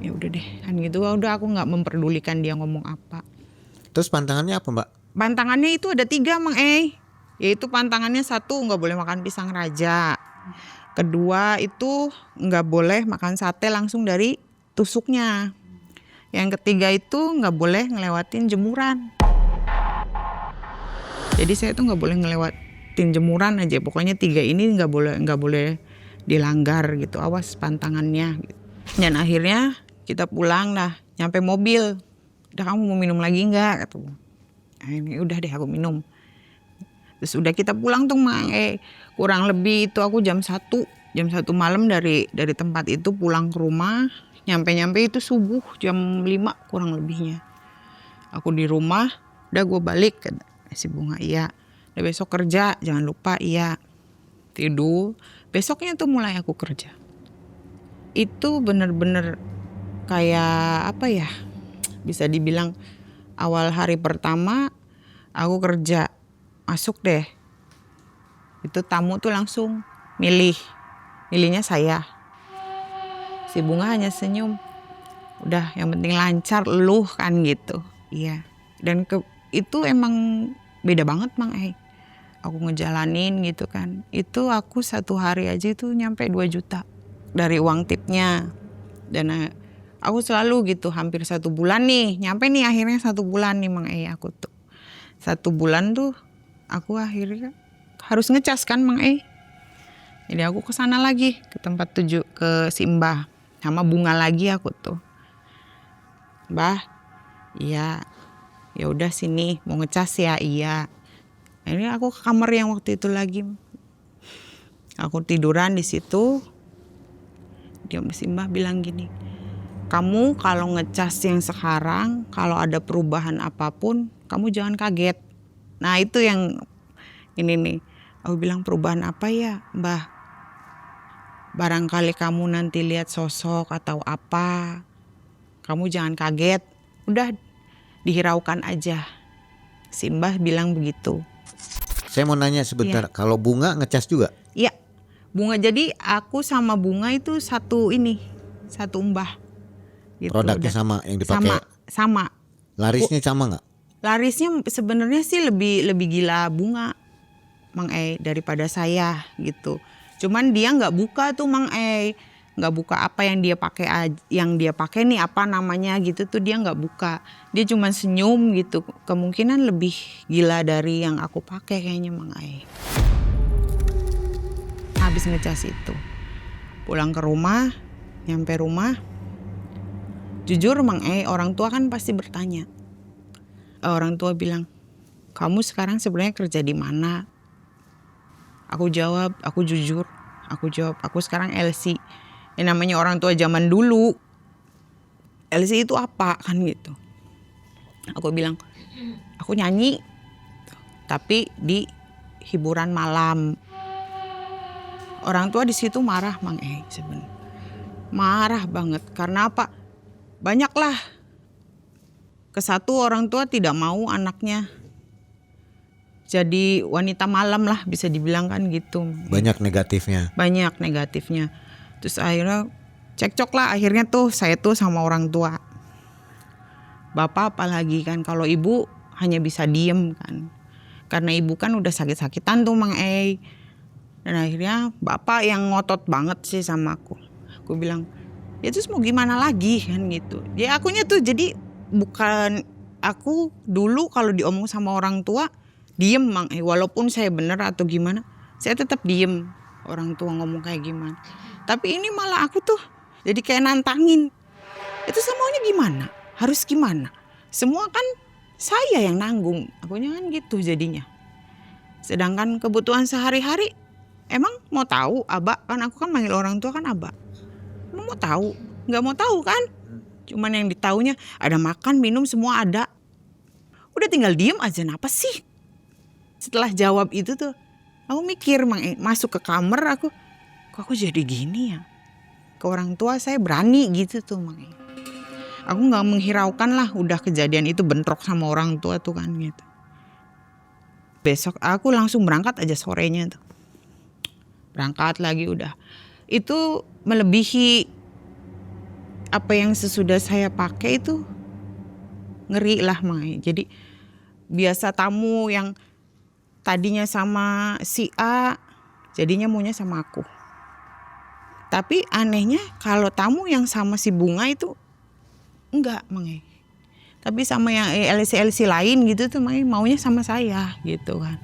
A: Ya udah deh kan gitu. Udah aku nggak memperdulikan dia ngomong apa.
B: Terus pantangannya apa Mbak?
A: Pantangannya itu ada 3 Mang Ei. Yaitu pantangannya 1 nggak boleh makan pisang raja. Kedua itu nggak boleh makan sate langsung dari tusuknya. Yang ketiga itu nggak boleh ngelewatin jemuran. Jadi saya tuh nggak boleh ngelewatin jemuran aja. Pokoknya 3 ini nggak boleh dilanggar gitu. Awas pantangannya. Gitu. Dan akhirnya kita pulang lah, nyampe mobil. Udah, kamu mau minum lagi nggak? Kata. Nah, ini udah deh aku minum. Terus udah kita pulang tuh kurang lebih itu aku jam 1 malam dari tempat itu pulang ke rumah. Nyampe itu subuh jam 5 kurang lebihnya. Aku di rumah, udah gue balik ke si Bunga, iya. Udah besok kerja, jangan lupa, iya. Tidur, besoknya tuh mulai aku kerja. Itu bener-bener kayak apa ya, bisa dibilang awal hari pertama aku kerja. Masuk deh, itu tamu tuh langsung milihnya saya. Si Bunga hanya senyum, udah yang penting lancar lu kan gitu. Iya, dan itu emang beda banget Mang aku ngejalanin gitu kan. Itu aku 1 hari aja itu nyampe 2 juta dari uang tipnya. Dan aku selalu gitu hampir 1 bulan nih, nyampe nih akhirnya 1 bulan nih Mang aku tuh 1 bulan tuh aku akhirnya harus ngecas kan Mang Jadi aku kesana lagi ke tempat ke si Mbah sama Bunga lagi aku tuh. Mbah, iya, ya udah sini mau ngecas ya, iya. Ini aku ke kamar yang waktu itu lagi. Aku tiduran di situ. Dia si Mbah bilang gini, kamu kalau ngecas yang sekarang kalau ada perubahan apapun kamu jangan kaget. Nah itu yang ini nih, aku bilang perubahan apa ya Mbah? Barangkali kamu nanti lihat sosok atau apa, kamu jangan kaget, udah dihiraukan aja. Si Mbah bilang begitu.
B: Saya mau nanya sebentar, kalau Bunga ngecas juga?
A: Iya, Bunga, jadi aku sama Bunga itu satu Mbah. Gitu,
B: produknya
A: udah.
B: sama yang dipakai?
A: Sama.
B: Larisnya sama nggak?
A: Larisnya sebenarnya sih lebih gila Bunga Mang daripada saya gitu. Cuman dia nggak buka tuh Mang nggak buka apa yang dia pakai nih apa namanya gitu tuh dia nggak buka. Dia cuma senyum gitu. Kemungkinan lebih gila dari yang aku pakai kayaknya Mang Habis ngecas itu pulang ke rumah, nyampe rumah, jujur Mang orang tua kan pasti bertanya. Orang tua bilang, kamu sekarang sebenarnya kerja di mana? Aku jawab, aku jujur. Aku jawab, aku sekarang LC. Yang namanya orang tua zaman dulu, LC itu apa kan gitu. Aku bilang, aku nyanyi, tapi di hiburan malam. Orang tua di situ marah Mang sebenarnya. Marah banget, karena apa? Banyaklah. Kesatu orang tua tidak mau anaknya jadi wanita malam lah bisa dibilang kan gitu.
B: Banyak negatifnya.
A: Banyak negatifnya. Terus akhirnya cekcok lah akhirnya tuh saya tuh sama orang tua. Bapak apalagi kan, kalau ibu hanya bisa diem kan. Karena ibu kan udah sakit-sakitan tuh Mang Dan akhirnya bapak yang ngotot banget sih sama aku. Aku bilang, ya terus mau gimana lagi kan gitu. Ya akunya tuh jadi bukan aku dulu kalau diomong sama orang tua diem Mang walaupun saya bener atau gimana saya tetap diem orang tua ngomong kayak gimana. Tapi ini malah aku tuh jadi kayak nantangin. Itu semuanya gimana? Harus gimana? Semua kan saya yang nanggung. Akunya kan gitu jadinya. Sedangkan kebutuhan sehari-hari emang mau tahu Aba kan aku kan manggil orang tua kan Aba. Emang mau tahu? Nggak mau tahu kan? Cuman yang ditaunya ada makan, minum semua ada. Udah tinggal diem aja, napa sih? Setelah jawab itu tuh, aku mikir masuk ke kamar kok aku jadi gini ya? Ke orang tua saya berani gitu tuh Mang Aku nggak menghiraukan lah, udah kejadian itu bentrok sama orang tua tuh kan gitu. Besok aku langsung berangkat aja sorenya tuh. Berangkat lagi udah. Itu melebihi apa yang sesudah saya pakai itu ngeri lah Mang Jadi biasa tamu yang tadinya sama si A jadinya maunya sama aku. Tapi anehnya kalau tamu yang sama si Bunga itu enggak Mang E. Tapi sama yang LC lain gitu tuh Mang E maunya sama saya gitu kan.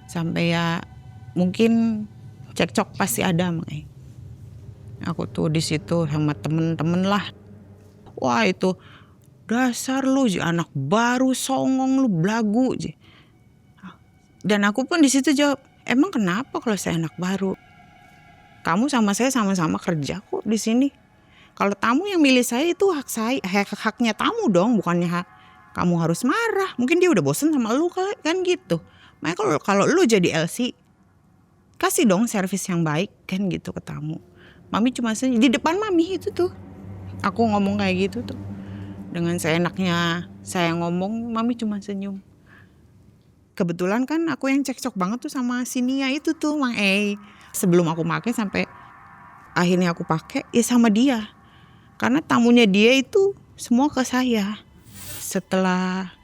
A: Sampai ya mungkin cekcok pasti ada Mang E. Aku tuh di situ sama temen-temen lah. Wah itu dasar lu anak baru songong lu belagu. Dan aku pun di situ jawab, emang kenapa kalau saya anak baru? Kamu sama saya sama-sama kerja kok di sini. Kalau tamu yang milih saya itu hak saya, haknya tamu dong, bukannya hak kamu harus marah. Mungkin dia udah bosen sama lu kan gitu. Makanya kalau lu jadi LC, kasih dong servis yang baik kan gitu ke tamu. Mami cuma senyum di depan Mami itu tuh. Aku ngomong kayak gitu tuh. Dengan seenaknya saya ngomong, Mami cuma senyum. Kebetulan kan aku yang cekcok banget tuh sama si Nia itu tuh Mang E. Sebelum aku pakai sampai akhirnya aku pakai ya sama dia. Karena tamunya dia itu semua ke saya. Setelah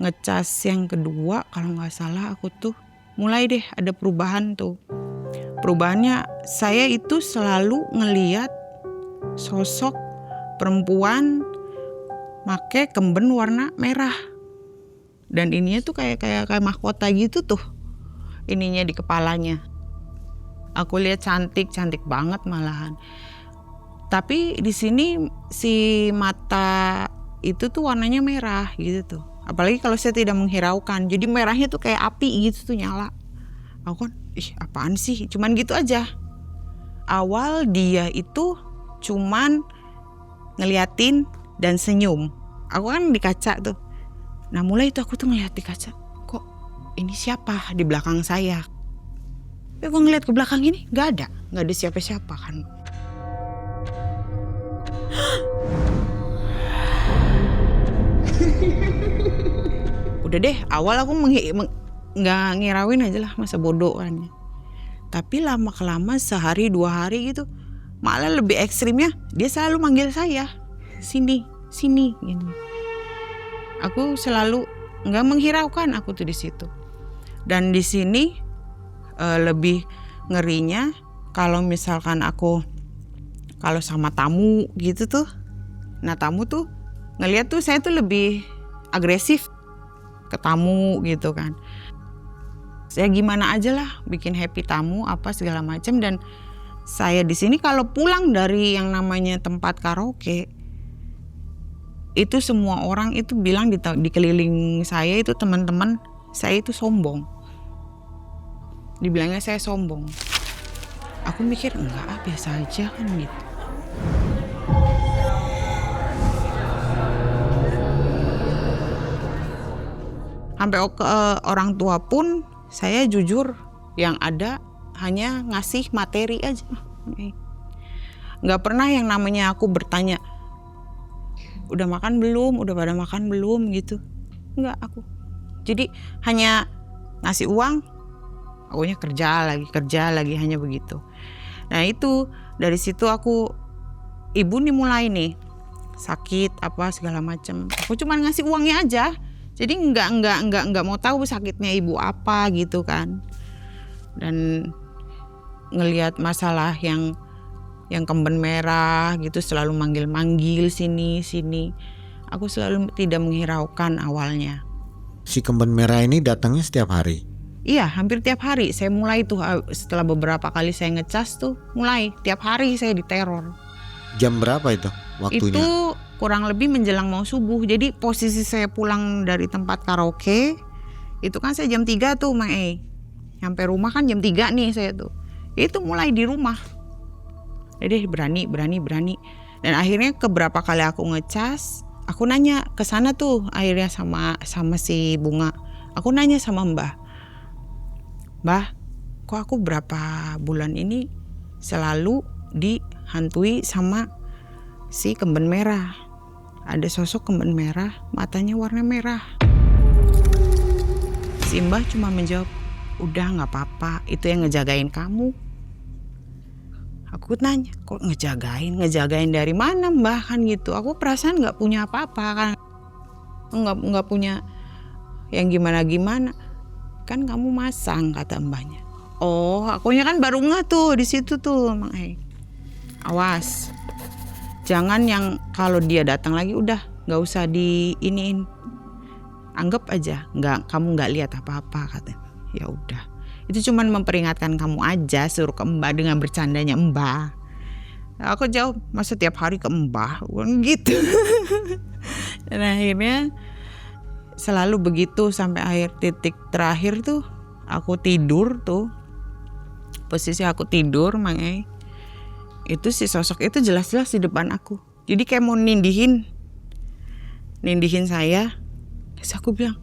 A: ngecas yang kedua kalau nggak salah aku tuh mulai deh ada perubahan tuh. Perubahannya saya itu selalu ngeliat sosok perempuan make kemben warna merah. Dan ininya tuh kayak mahkota gitu tuh. Ininya di kepalanya. Aku lihat cantik banget malahan. Tapi di sini si mata itu tuh warnanya merah gitu tuh. Apalagi kalau saya tidak menghiraukan. Jadi merahnya tuh kayak api gitu tuh nyala. Aku kan, apaan sih? Cuman gitu aja. Awal dia itu cuman ngeliatin dan senyum. Aku kan di kaca tuh. Nah mulai itu aku tuh ngeliat di kaca. Kok ini siapa di belakang saya? Tapi gue ngeliat ke belakang ini gak ada siapa-siapa kan. Udah deh, awal aku nggak ngirauin aja lah, masa bodoh kan. Tapi lama-kelamaan sehari 2 hari gitu, malah lebih ekstrimnya dia selalu manggil saya, sini gitu. Aku selalu nggak menghiraukan aku tuh di situ. Dan di sini lebih ngerinya kalau misalkan kalau sama tamu gitu tuh, nah tamu tuh ngeliat tuh saya tuh lebih agresif ke tamu gitu kan. Saya gimana aja lah bikin happy tamu apa segala macam. Dan saya di sini kalau pulang dari yang namanya tempat karaoke itu semua orang itu bilang di keliling saya itu teman-teman saya itu sombong. Dibilangnya saya sombong. Aku mikir enggak, biasa aja kan gitu. Sampai ke orang tua pun saya jujur yang ada hanya ngasih materi aja. Nggak pernah yang namanya aku bertanya, udah makan belum, udah pada makan belum gitu. Nggak aku. Jadi hanya ngasih uang, akunya kerja lagi hanya begitu. Nah itu dari situ aku, ibu nih mulai nih sakit apa segala macam. Aku cuma ngasih uangnya aja. Jadi nggak mau tahu sakitnya ibu apa gitu kan. Dan ngelihat masalah yang kemben merah gitu selalu manggil sini. Aku selalu tidak menghiraukan awalnya.
B: Si kemben merah ini datangnya setiap hari?
A: Iya, hampir tiap hari. Saya mulai tuh setelah beberapa kali saya ngecas tuh mulai tiap hari saya diteror.
B: Jam berapa itu waktunya?
A: Itu kurang lebih menjelang mau subuh. Jadi posisi saya pulang dari tempat karaoke itu kan saya jam 3 tuh Mang E. Sampai rumah kan jam 3 nih saya tuh. Itu mulai di rumah. Jadi berani. Dan akhirnya keberapa kali aku ngecas, aku nanya ke sana tuh akhirnya sama si Bunga. Aku nanya sama Mbah, kok aku berapa bulan ini selalu dihantui sama si kemben merah. Ada sosok kemben merah, matanya warna merah. Si Mbah cuma menjawab, udah gak apa-apa, itu yang ngejagain kamu. Aku nanya, kok ngejagain dari mana Mbah kan gitu. Aku perasaan gak punya apa-apa kan. Gak punya yang gimana-gimana. Kan kamu masang kata Mbahnya. Oh akunya kan baru ngeh tuh di situ tuh Mang E. awas. Jangan yang kalau dia datang lagi udah nggak usah diiniin. Anggap aja kamu nggak lihat apa-apa katanya. Ya udah. Itu cuman memperingatkan kamu aja, suruh ke Mbah dengan bercandanya Mbah. Aku jawab, masa tiap hari ke Mbah gitu. Dan akhirnya selalu begitu sampai akhir titik terakhir tuh aku tidur tuh. Posisi aku tidur makanya itu si sosok itu jelas-jelas di depan aku. Jadi kayak mau nindihin saya. Terus aku bilang,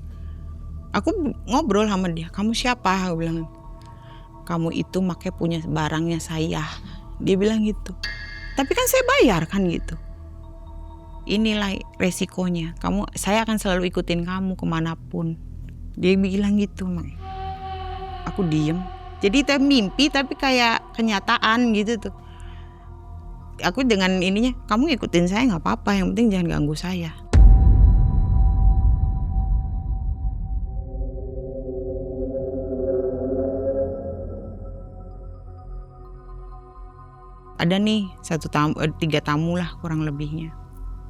A: aku ngobrol sama dia, kamu siapa? Aku bilang, kamu itu makanya punya barangnya saya. Dia bilang gitu. Tapi kan saya bayar kan gitu. Inilah resikonya. Saya akan selalu ikutin kamu kemanapun. Dia bilang gitu, makanya. Aku diem. Jadi itu mimpi tapi kayak kenyataan gitu tuh. Aku dengan ininya, kamu ngikutin saya nggak apa-apa, yang penting jangan ganggu saya. Ada nih 3 tamu lah kurang lebihnya.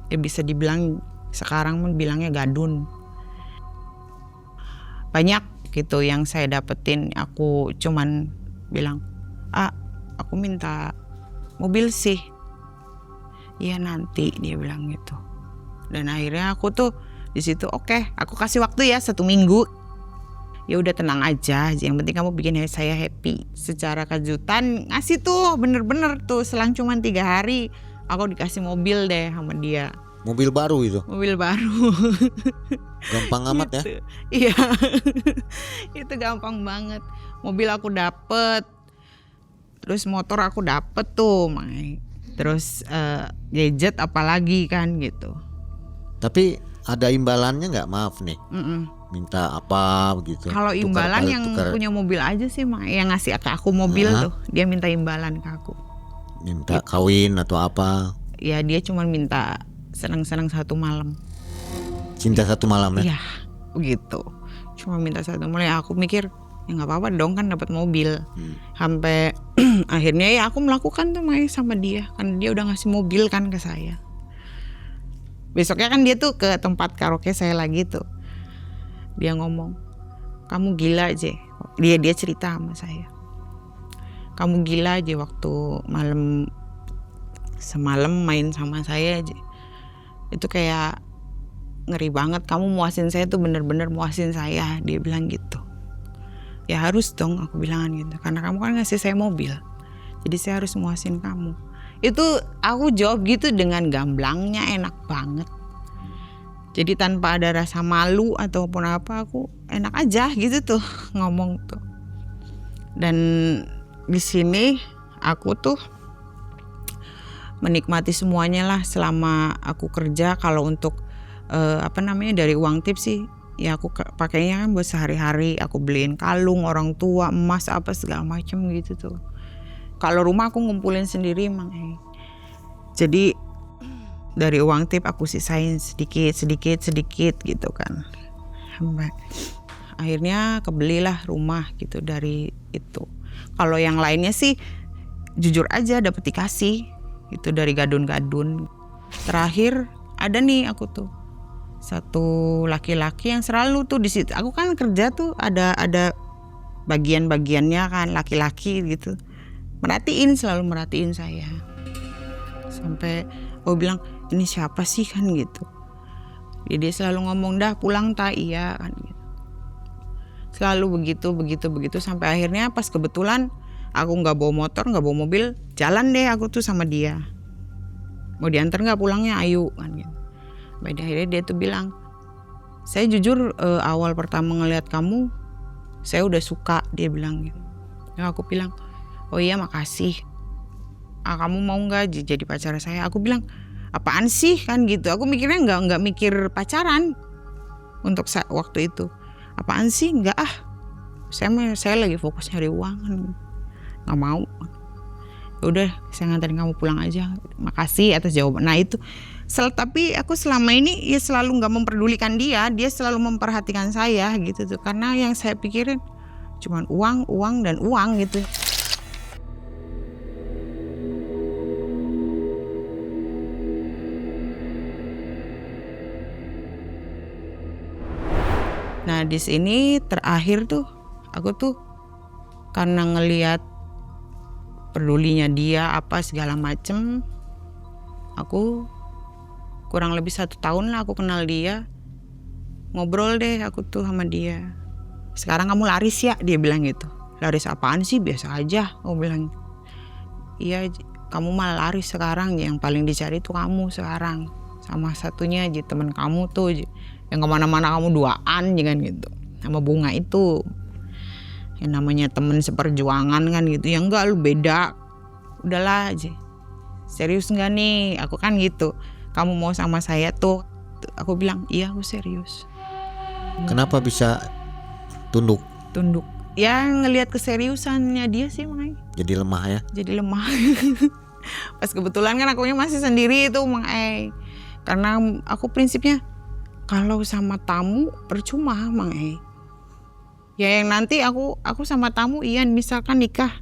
A: Ya bisa dibilang sekarang bilangnya gadun. Banyak gitu yang saya dapetin. Aku cuman bilang, aku minta mobil sih. Iya nanti, dia bilang gitu. Dan akhirnya aku tuh di situ oke, aku kasih waktu ya 1 minggu. Ya udah tenang aja, yang penting kamu bikin saya happy. Secara kejutan ngasih tuh bener-bener tuh selang cuman 3 hari aku dikasih mobil deh sama dia.
B: Mobil baru itu?
A: Mobil baru.
B: Gampang amat
A: gitu.
B: Ya?
A: Iya. Itu gampang banget. Mobil aku dapet, terus motor aku dapet tuh, terus gadget apalagi kan gitu.
B: Tapi ada imbalannya nggak? Maaf nih. Minta apa begitu?
A: Kalau imbalan yang punya mobil aja sih, yang ngasih ke aku mobil tuh, dia minta imbalan ke aku.
B: Minta kawin atau apa?
A: Ya dia cuma minta senang-senang 1 malam.
B: Cinta 1 malam ya?
A: Iya, begitu. Cuma minta 1 malam. Ya aku mikir ya nggak apa-apa dong kan dapat mobil. Sampai akhirnya ya aku melakukan tuh sama dia, kan dia udah ngasih mobil kan ke saya. Besoknya kan dia tuh ke tempat karaoke saya lagi tuh. Dia ngomong, kamu gila aja. Dia cerita sama saya, kamu gila aja waktu semalam main sama saya aja. Itu kayak ngeri banget, kamu muasin saya tuh bener-bener muasin saya. Dia bilang gitu. Ya harus dong aku bilang gitu, karena kamu kan ngasih saya mobil, jadi saya harus muasin kamu. Itu aku jawab gitu dengan gamblangnya, enak banget. Jadi tanpa ada rasa malu ataupun apa, aku enak aja gitu tuh ngomong tuh. Dan di sini aku tuh menikmati semuanya lah selama aku kerja. Kalau untuk dari uang tips sih, ya aku pakainya kan buat sehari-hari. Aku beliin kalung orang tua, emas apa segala macam gitu tuh. Kalau rumah aku ngumpulin sendiri emang. Jadi dari uang tip aku sisain sedikit gitu kan. Akhirnya kebelilah rumah gitu dari itu. Kalau yang lainnya sih jujur aja dapet dikasih itu dari gadun-gadun. Terakhir ada nih aku tuh satu laki-laki yang selalu tuh di situ. Aku kan kerja tuh ada bagian-bagiannya kan, laki-laki gitu. Selalu merhatiin saya. Sampai aku bilang, ini siapa sih kan gitu. Dia selalu ngomong, dah pulang tak? Iya kan gitu. Selalu begitu sampai akhirnya pas kebetulan aku nggak bawa motor, nggak bawa mobil, jalan deh aku tuh sama dia. Mau diantar nggak pulangnya? Ayo kan gitu. Pada akhirnya dia tuh bilang, saya jujur awal pertama ngelihat kamu, saya udah suka, dia bilang gitu. Ya aku bilang, oh iya makasih. Kamu mau nggak jadi pacar saya? Aku bilang, apaan sih kan gitu. Aku mikirnya nggak mikir pacaran untuk waktu itu. Apaan sih? Nggak saya lagi fokus nyari uang kan. Nggak mau. Udah saya nganterin kamu pulang aja. Makasih atas jawaban. Nah itu tapi aku selama ini ya selalu nggak memperdulikan dia selalu memperhatikan saya gitu tuh, karena yang saya pikirin cuman uang dan uang gitu. Nah di sini terakhir tuh aku tuh karena ngelihat pedulinya dia apa segala macem, aku kurang lebih 1 tahun lah aku kenal dia. Ngobrol deh aku tuh sama dia. Sekarang kamu laris ya, dia bilang gitu. Laris apaan sih, biasa aja, aku bilang. Iya, kamu malah laris sekarang, yang paling dicari tuh kamu sekarang. Sama satunya aja temen kamu tuh, yang kemana-mana kamu duaan jangan gitu. Sama Bunga itu, yang namanya temen seperjuangan kan gitu. Ya enggak, lu beda. Udahlah aja. Serius nggak nih? Aku kan gitu. Kamu mau sama saya tuh? Aku bilang iya, aku serius.
B: Kenapa bisa tunduk?
A: Tunduk. Ya ngelihat keseriusannya dia sih makanya.
B: Jadi lemah ya?
A: Jadi lemah. Pas kebetulan kan akunya masih sendiri itu Mang E. Karena aku prinsipnya kalau sama tamu percuma Mang E. Ya yang nanti aku sama tamu iya misalkan nikah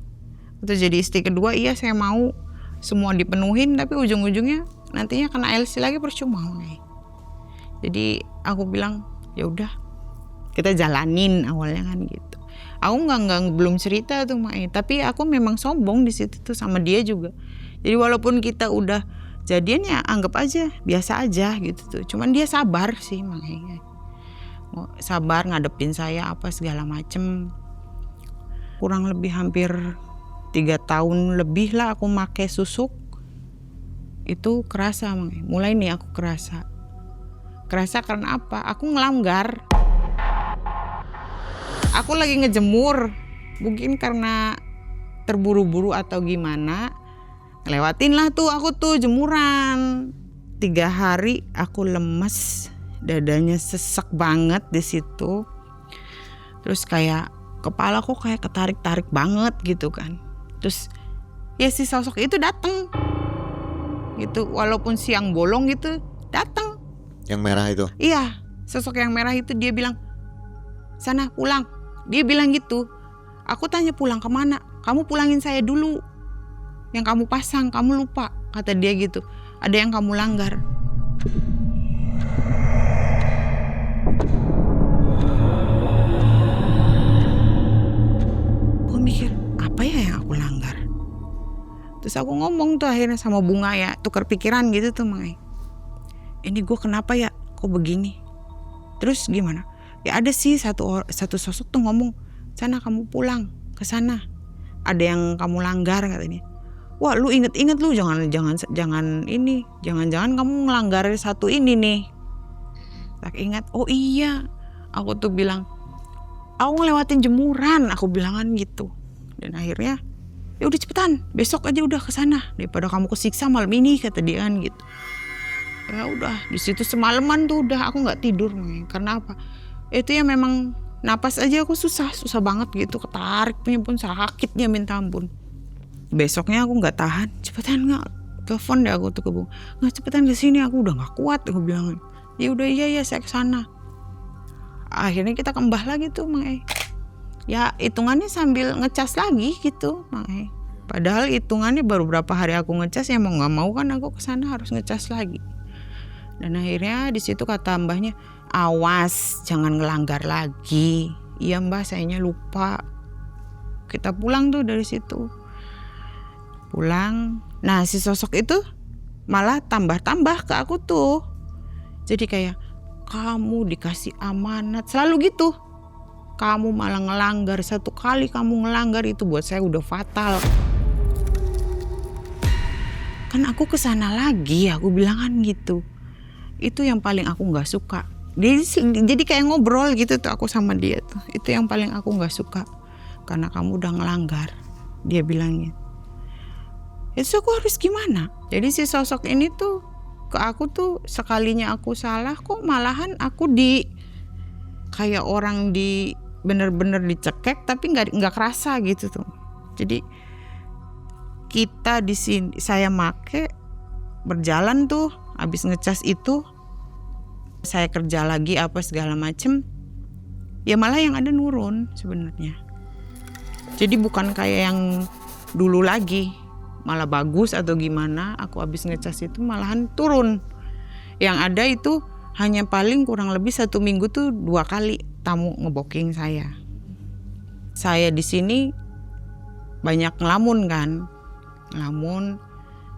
A: atau jadi istri kedua iya saya mau semua dipenuhin, tapi ujung-ujungnya nantinya kena LC lagi percuma Mang E. Jadi aku bilang ya udah kita jalanin awalnya kan gitu. Aku nggak belum cerita tuh Mang E, tapi aku memang sombong di situ tuh sama dia juga. Jadi walaupun kita udah jadian ya anggap aja biasa aja gitu tuh. Cuman dia sabar sih Mang E. Sabar ngadepin saya apa segala macem. Kurang lebih hampir 3 tahun lebih lah aku make susuk. Itu kerasa Mang E. Mulai nih aku kerasa. Kerasa karena apa? Aku ngelanggar. Aku lagi ngejemur. Mungkin karena terburu-buru atau gimana. Lewatin lah tuh aku tuh jemuran. 3 hari aku lemes. Dadanya sesek banget di situ. Terus kayak kepala kok kayak ketarik-tarik banget gitu kan. Terus ya si sosok itu datang. Gitu walaupun siang bolong gitu datang.
B: Yang merah itu?
A: Iya, sosok yang merah itu dia bilang, sana pulang. Dia bilang gitu. Aku tanya pulang kemana? Kamu pulangin saya dulu. Yang kamu pasang, kamu lupa. Kata dia gitu. Ada yang kamu langgar. Aku mikir, apa ya yang aku langgar? Terus aku ngomong tuh akhirnya sama Bunga ya, tukar pikiran gitu tuh Mang E. Ini gue kenapa ya kok begini? Terus gimana? Ya ada sih satu sosok tuh ngomong, sana kamu pulang ke sana. Ada yang kamu langgar katanya. Wah lu inget-inget lu jangan ini, jangan kamu ngelanggar satu ini nih. Tak ingat, oh iya, aku tuh bilang, aku ngelewatin jemuran, aku bilangan gitu. Dan akhirnya, ya udah cepetan, besok aja udah ke sana daripada kamu kesiksa malam ini kata dia kan gitu. Ya udah di situ semalaman tuh udah aku nggak tidur nih. Karena apa? Itu ya memang napas aja aku susah banget gitu, ketariknya pun sakitnya minta ampun. Besoknya aku nggak tahan, cepetan nggak telepon deh aku tuh ke Bung, nggak cepetan ke sini aku udah nggak kuat aku bilang. Ya udah iya saya kesana. Akhirnya kita kembah lagi tuh Mang E. Ya hitungannya sambil ngecas lagi gitu Mang E. Padahal hitungannya baru berapa hari aku ngecas ya mau nggak mau kan aku kesana harus ngecas lagi. Dan akhirnya di situ kata mbahnya, awas jangan ngelanggar lagi. Iya mbah, sayanya lupa. Kita pulang tuh dari situ. Pulang. Nah si sosok itu malah tambah-tambah ke aku tuh. Jadi kayak kamu dikasih amanat selalu gitu. Kamu malah ngelanggar, satu kali kamu ngelanggar itu buat saya udah fatal. Kan aku kesana lagi, aku bilang kan gitu. Itu yang paling aku nggak suka. Jadi kayak ngobrol gitu tuh aku sama dia tuh. Itu yang paling aku nggak suka. Karena kamu udah ngelanggar. Dia bilangnya. Itu aku harus gimana? Jadi si sosok ini tuh ke aku tuh sekalinya aku salah kok malahan aku kayak orang bener-bener dicekek tapi nggak kerasa gitu tuh. Jadi kita di sini saya make berjalan tuh habis ngecas itu saya kerja lagi apa segala macem ya malah yang ada nurun sebenarnya. Jadi bukan kayak yang dulu lagi malah bagus atau gimana, aku habis ngecas itu malahan turun. Yang ada itu hanya paling kurang lebih 1 minggu tuh 2 kali tamu ngeboking saya. Saya di sini banyak ngelamun kan.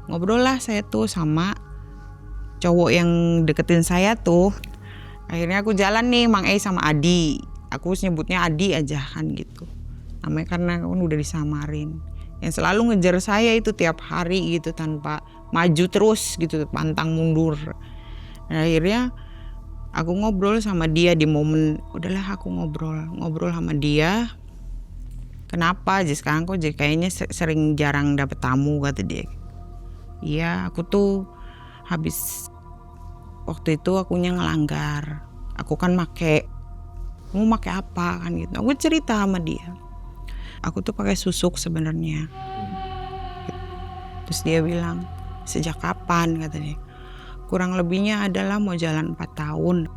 A: Ngobrol lah saya tuh sama cowok yang deketin saya tuh. Akhirnya aku jalan nih Mang E sama Adi. Aku nyebutnya Adi aja kan gitu. Namanya karena kan udah disamarin. Yang selalu ngejar saya itu tiap hari gitu tanpa maju terus gitu, pantang mundur. Dan akhirnya aku ngobrol sama dia di momen, udahlah aku ngobrol sama dia. Kenapa aja sekarang kok jadi kayaknya sering jarang dapet tamu, kata dia. Iya, aku tuh habis waktu itu akunya ngelanggar. Aku kan kamu make apa kan gitu. Aku cerita sama dia. Aku tuh pakai susuk sebenarnya. Terus dia bilang, sejak kapan, kata dia. Kurang lebihnya adalah mau jalan 4 tahun.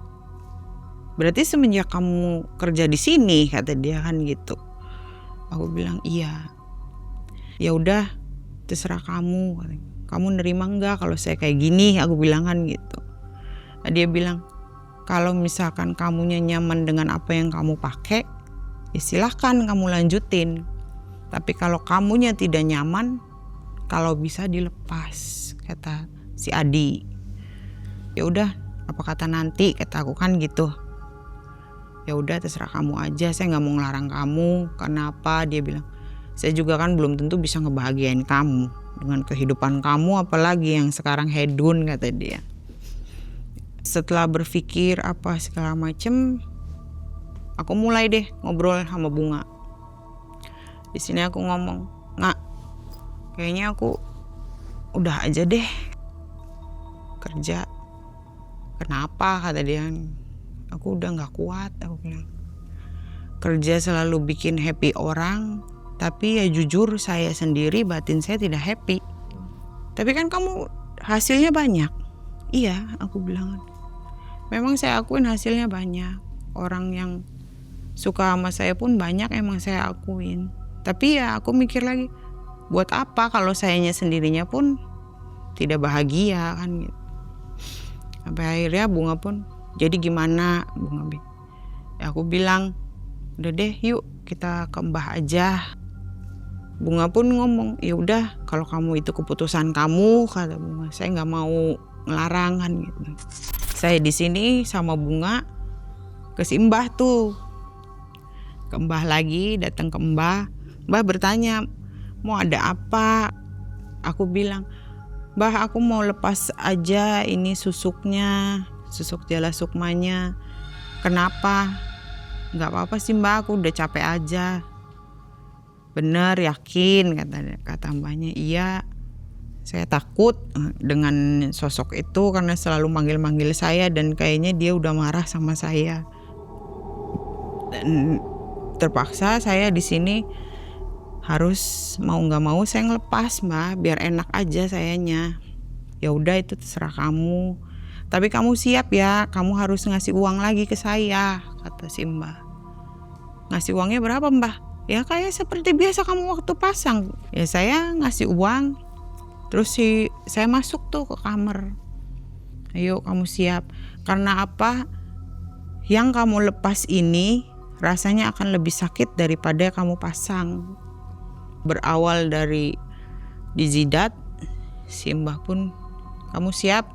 A: Berarti semenjak kamu kerja di sini, kata dia kan gitu. Aku bilang iya. Ya udah, terserah kamu. Kamu nerima enggak kalau saya kayak gini? Aku bilang kan gitu. Nah, dia bilang, kalau misalkan kamunya nyaman dengan apa yang kamu pakai, ya silahkan kamu lanjutin. Tapi kalau kamunya tidak nyaman, kalau bisa dilepas, kata si Adi. Ya udah, apa kata nanti, kata aku kan gitu. Ya udah terserah kamu aja, saya nggak mau ngelarang kamu. Karena apa? Dia bilang, saya juga kan belum tentu bisa ngebahagiain kamu dengan kehidupan kamu, apalagi yang sekarang hedon, kata dia. Setelah berpikir apa segala macem, aku mulai deh ngobrol sama Bunga. Di sini aku ngomong, nggak, kayaknya aku udah aja deh kerja. Kenapa, kata dia. Aku udah nggak kuat, aku bilang. Kerja selalu bikin happy orang, tapi ya jujur saya sendiri batin saya tidak happy. Tapi kan kamu hasilnya banyak. Iya, aku bilang. Memang saya akuin hasilnya banyak. Orang yang suka sama saya pun banyak, emang saya akuin. Tapi ya aku mikir lagi, buat apa kalau sayanya sendirinya pun tidak bahagia kan gitu. Sampai akhirnya Bunga pun, jadi gimana, Bunga? Ya aku bilang, udah deh yuk kita ke Mbah aja. Bunga pun ngomong, ya udah kalau kamu itu keputusan kamu, kata Bunga. Saya nggak mau ngelarang kan gitu. Saya di sini sama Bunga ke si Mbah tuh. Ke Mbah lagi, datang ke Mbah. Mbah bertanya, mau ada apa? Aku bilang, Mbah aku mau lepas aja ini susuknya, susuk jala sukmanya. Kenapa? Gak apa-apa sih Mbah, aku udah capek aja. Bener, yakin, kata Mbahnya. Iya, saya takut dengan sosok itu karena selalu manggil-manggil saya dan kayaknya dia udah marah sama saya. Dan terpaksa saya di sini harus mau nggak mau saya ngelepas Mbah, biar enak aja sayanya. Ya udah itu terserah kamu. Tapi kamu siap ya, kamu harus ngasih uang lagi ke saya, kata si Mbah. Ngasih uangnya berapa Mbah? Ya kayak seperti biasa kamu waktu pasang. Ya saya ngasih uang, terus saya masuk tuh ke kamar. Ayo kamu siap. Karena apa? Yang kamu lepas ini rasanya akan lebih sakit daripada kamu pasang. Berawal dari dijidat, si Mbah pun, kamu siap?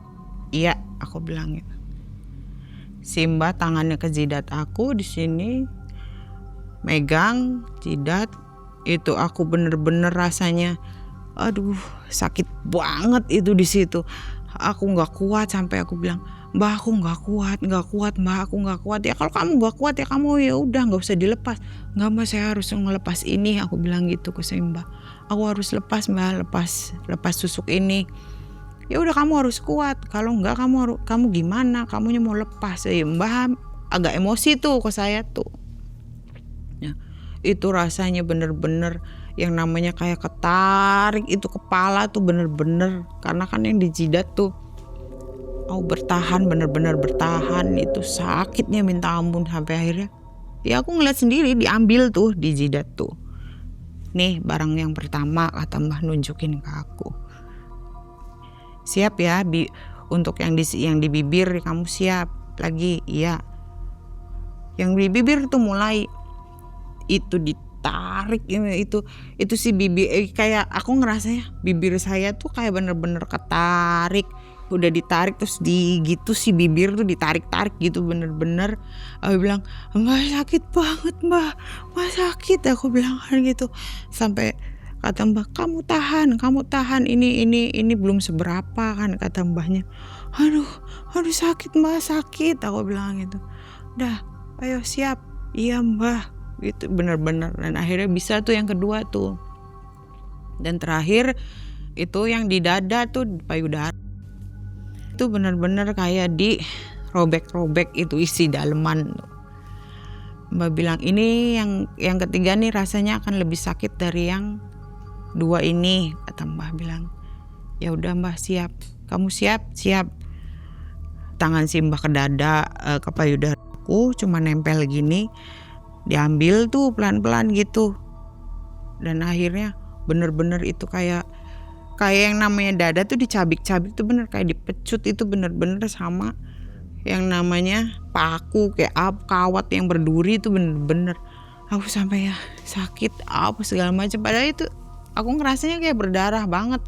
A: Iya, aku bilang gitu. Si Mbah tangannya ke jidat aku di sini, megang jidat, itu aku bener-bener rasanya, aduh sakit banget itu di situ. Aku nggak kuat sampai aku bilang, Mbah aku nggak kuat Mbah, aku nggak kuat. Ya kalau kamu nggak kuat ya kamu ya udah nggak usah dilepas. Nggak Mbah, saya harus ngelepas ini, aku bilang gitu ke si Mbah. Aku harus lepas Mbah, lepas susuk ini. Ya udah kamu harus kuat. Kalau nggak kamu gimana? Kamunya mau lepas. Ya Mbah agak emosi tuh ke saya tuh. Ya, itu rasanya bener-bener yang namanya kayak ketarik itu kepala tuh bener-bener, karena kan yang di jidat tuh mau bertahan, bener-bener bertahan, itu sakitnya minta ampun. Sampai akhirnya ya aku ngeliat sendiri diambil tuh di jidat tuh. Nih barang yang pertama, kata Mbah nunjukin ke aku. Siap ya untuk yang di bibir kamu siap lagi. Iya. yang di bibir tuh mulai itu ditarik, itu si bibir kayak aku ngerasanya bibir saya tuh kayak bener-bener ketarik, udah ditarik terus gitu si bibir tuh ditarik-tarik gitu bener-bener. Aku bilang, "Mbak sakit banget mbak, sakit," aku bilang kan gitu. Sampai kata mbak, kamu tahan, ini belum seberapa kan," kata mbahnya. Aduh sakit mbak, sakit, aku bilang gitu. Udah, ayo siap, iya mbah, gitu bener-bener. Dan akhirnya bisa tuh yang kedua tuh. Dan terakhir itu yang di dada tuh, di payudara. Itu bener-bener kayak di robek-robek itu isi daleman. Mbak bilang ini yang ketiga nih rasanya akan lebih sakit dari yang dua ini, kata mbah bilang. Ya udah mbah, siap, kamu siap. Tangan si mbah ke dada, ke payudaraku cuma nempel gini, diambil tuh pelan-pelan gitu. Dan akhirnya bener-bener itu kayak yang namanya dada tuh dicabik-cabik tuh bener kayak dipecut, itu bener-bener sama yang namanya paku kayak kawat yang berduri itu bener-bener. Aku sampai ya sakit apa segala macam, padahal itu aku ngerasanya kayak berdarah banget.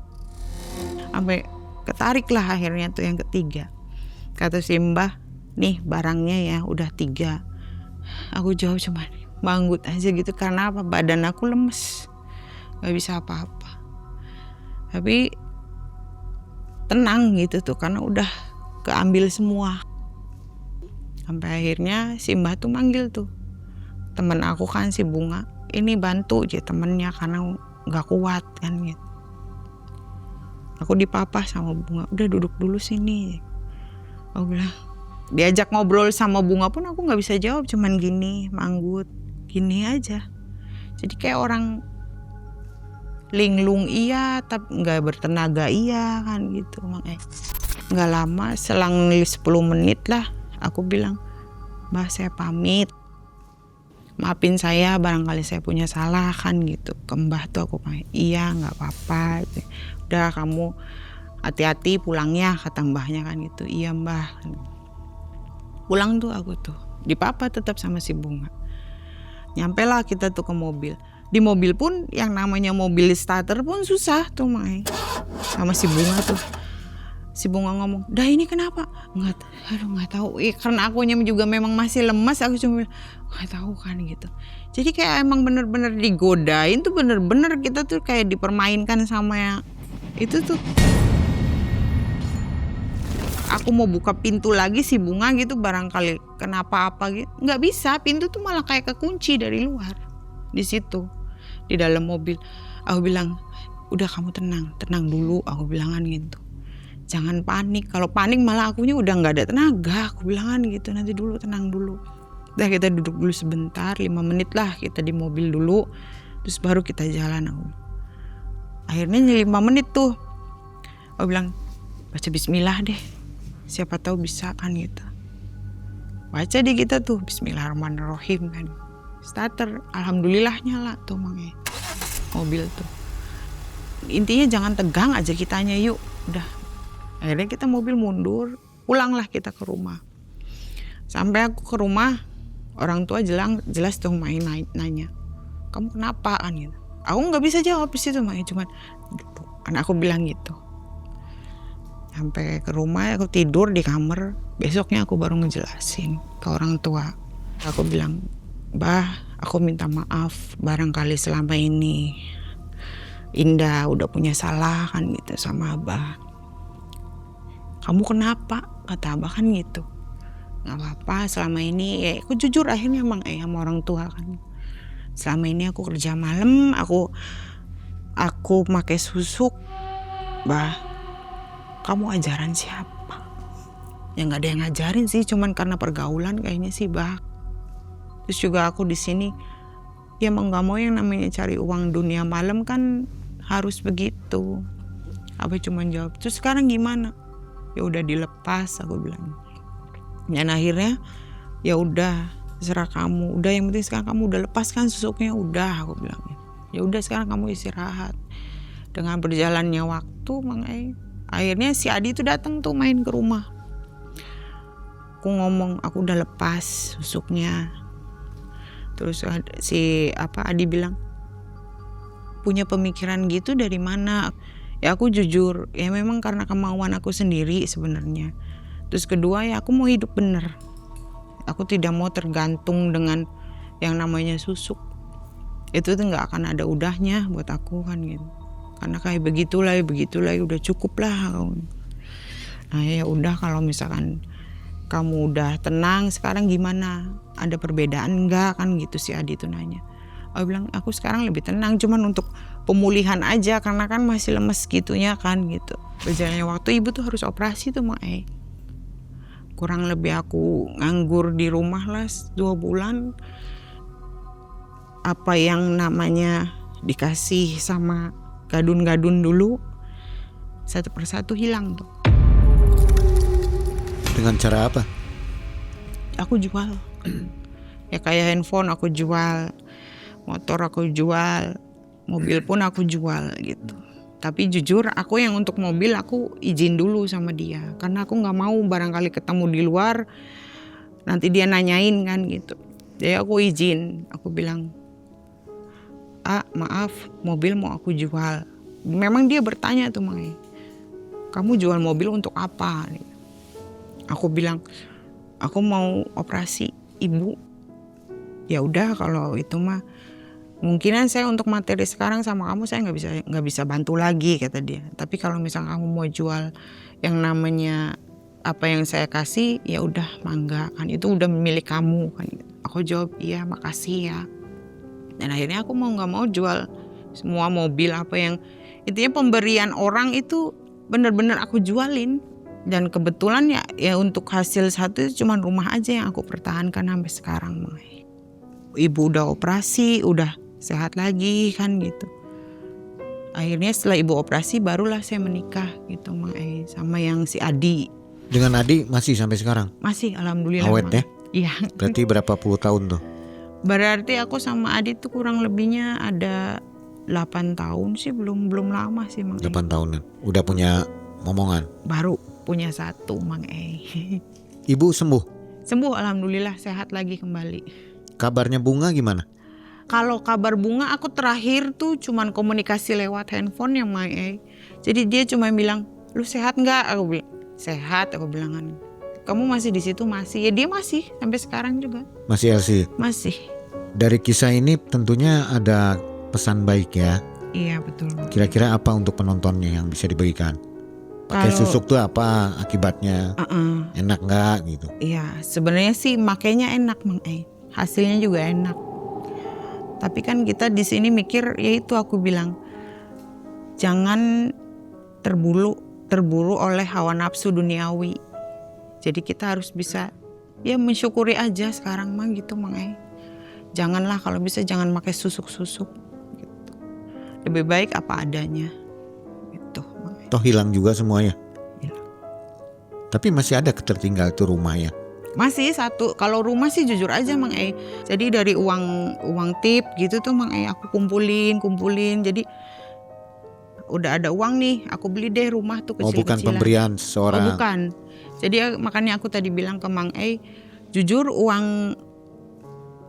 A: Sampai ketarik lah akhirnya tuh yang ketiga. Kata si mbah, nih barangnya ya udah 3. Aku jawab cuma manggut aja gitu, karena apa, badan aku lemes, gak bisa apa-apa. Tapi tenang gitu tuh karena udah keambil semua. Sampai akhirnya si mbah tuh manggil tuh temen aku kan, si Bunga, ini bantu aja temennya karena gak kuat kan gitu. Aku dipapah sama Bunga, udah duduk dulu sini. Aku bilang, diajak ngobrol sama Bunga pun aku gak bisa jawab, cuman gini, manggut, gini aja. Jadi kayak orang linglung iya, tapi gak bertenaga iya kan gitu. Makanya gak lama, selang 10 menit lah, aku bilang, Mbah saya pamit. Maafin saya barangkali saya punya salah kan gitu. Ke mbah tuh aku pamit, iya gak apa-apa. Udah kamu hati-hati pulangnya, kata mbahnya kan gitu. Iya mbah. Pulang tuh aku tuh dipapa tetap sama si Bunga. Nyampe lah kita tuh ke mobil. Di mobil pun yang namanya mobil starter pun susah tuh Mai. Sama si Bunga tuh. Si Bunga ngomong, "Dah ini kenapa?" Nggak tahu. Karena akunya juga memang masih lemas, aku cuma bilang, nggak tahu kan gitu. Jadi kayak emang bener-bener digodain tuh, bener-bener kita tuh kayak dipermainkan sama yang itu tuh. Aku mau buka pintu lagi si Bunga gitu, barangkali kenapa apa gitu, nggak bisa, pintu tuh malah kayak kekunci dari luar. Di situ di dalam mobil aku bilang, udah kamu tenang dulu, aku bilangan gitu, jangan panik, kalau panik malah akunya udah nggak ada tenaga, aku bilangan gitu, nanti dulu tenang dulu. Udah kita duduk dulu sebentar, 5 menit lah kita di mobil dulu, terus baru kita jalan. Aku akhirnya 5 menit tuh aku bilang, baca bismillah deh, siapa tahu bisa kan gitu. Baca deh kita tuh bismillahirrahmanirrahim kan. Starter, alhamdulillah nyala tuh makanya mobil tuh. Intinya jangan tegang aja kitanya, yuk. Udah. Akhirnya kita mobil mundur, pulanglah kita ke rumah. Sampai aku ke rumah, orang tua jelas tuh main nanya, "Kamu kenapa?" kan gitu. Aku nggak bisa jawab di situ, makanya cuman gitu. Karena aku bilang gitu. Sampai ke rumah, aku tidur di kamar. Besoknya aku baru ngejelasin ke orang tua. Aku bilang, "Bah, aku minta maaf barangkali selama ini Indah udah punya salah kan gitu sama Abah. Kamu kenapa?" Kata Abah kan gitu. Nggak apa-apa, selama ini ya aku jujur akhirnya emang sama orang tua kan. Selama ini aku kerja malam, aku pakai susuk. Bah, kamu ajaran siapa? Ya nggak ada yang ngajarin sih, cuman karena pergaulan kayaknya sih Bah. Terus juga aku di sini ya mau nggak mau yang namanya cari uang dunia malam kan harus begitu. Abah cuma jawab, terus sekarang gimana? Ya udah dilepas, aku bilang. Dan akhirnya ya udah terserah kamu. Udah yang penting sekarang kamu udah lepaskan susuknya, udah, aku bilang. Ya udah sekarang kamu istirahat. Dengan berjalannya waktu, makanya akhirnya si Adi tuh datang tuh main ke rumah. aku ngomong aku udah lepas susuknya. Terus si Adi bilang, punya pemikiran gitu dari mana? Ya aku jujur, ya memang karena kemauan aku sendiri sebenarnya. Terus kedua ya aku mau hidup bener. Aku tidak mau tergantung dengan yang namanya susuk. Itu tuh nggak akan ada udahnya buat aku kan gitu. Karena kayak begitulah udah cukup lah. Nah ya udah kalau misalkan kamu udah tenang sekarang gimana? Ada perbedaan enggak kan gitu si Adi tuh nanya. Aku bilang aku sekarang lebih tenang cuman untuk pemulihan aja karena kan masih lemes gitunya kan gitu. Berjalannya waktu ibu tuh harus operasi tuh Mak. Kurang lebih aku nganggur di rumah lah 2 bulan. Apa yang namanya dikasih sama gadun-gadun dulu satu persatu hilang tuh.
B: Dengan cara apa?
A: Aku jual. Ya kayak handphone aku jual, motor aku jual, mobil pun aku jual gitu. Tapi jujur aku yang untuk mobil aku izin dulu sama dia. Karena aku gak mau barangkali ketemu di luar nanti dia nanyain kan gitu. Jadi aku izin, aku bilang, maaf mobil mau aku jual. Memang dia bertanya tuh Mai, kamu jual mobil untuk apa? Aku bilang, aku mau operasi ibu. Ya udah kalau itu mah mungkinan saya untuk materi sekarang sama kamu saya nggak bisa bantu lagi kata dia. Tapi kalau misalnya kamu mau jual yang namanya apa yang saya kasih ya udah mangga kan itu udah milik kamu kan. Aku jawab iya makasih ya. Dan akhirnya aku mau nggak mau jual semua mobil apa yang intinya pemberian orang itu benar-benar aku jualin. Dan kebetulan ya untuk hasil satu cuma rumah aja yang aku pertahankan sampai sekarang. Ibu udah operasi, udah sehat lagi kan gitu. Akhirnya setelah ibu operasi barulah saya menikah gitu sama yang si Adi.
B: Dengan Adi masih sampai sekarang?
A: Masih alhamdulillah.
B: Awet ya?
A: Iya.
B: Berarti berapa puluh tahun tuh?
A: Berarti aku sama Adi tuh kurang lebihnya ada 8 tahun sih, belum lama sih Mang.
B: 8 tahunan. Udah punya momongan?
A: Baru punya 1 Mang.
B: Ibu sembuh?
A: Sembuh alhamdulillah, sehat lagi kembali.
B: Kabarnya Bunga gimana?
A: Kalau kabar Bunga aku terakhir tuh cuman komunikasi lewat handphone yang Mang. Jadi dia cuma bilang, "Lu sehat enggak?" Aku bilang, "Sehat," aku bilangan. "Kamu masih di situ?" "Masih." Ya dia masih sampai sekarang juga.
B: Masih LC?
A: Masih.
B: Dari kisah ini tentunya ada pesan baik ya.
A: Iya betul.
B: Kira-kira apa untuk penontonnya yang bisa dibagikan? Pakai susuk tuh apa akibatnya? Enak nggak gitu?
A: Iya sebenarnya sih makainya enak Mang. Hasilnya juga enak. Tapi kan kita di sini mikir ya itu aku bilang jangan terburu oleh hawa nafsu duniawi. Jadi kita harus bisa ya mensyukuri aja sekarang mah gitu Mang. Janganlah kalau bisa jangan pakai susuk-susuk gitu. Lebih baik apa adanya gitu Mang.
B: Toh hilang juga semuanya.
A: Hilang.
B: Tapi masih ada ketertinggal itu rumah ya.
A: Masih 1. Kalau rumah sih jujur aja Mang. Jadi dari uang tip gitu tuh Mang aku kumpulin. Jadi udah ada uang nih, aku beli deh rumah tuh kecil-kecilan.
B: Bukan pemberian seseorang.
A: Oh bukan. Jadi makanya aku tadi bilang ke Mang jujur uang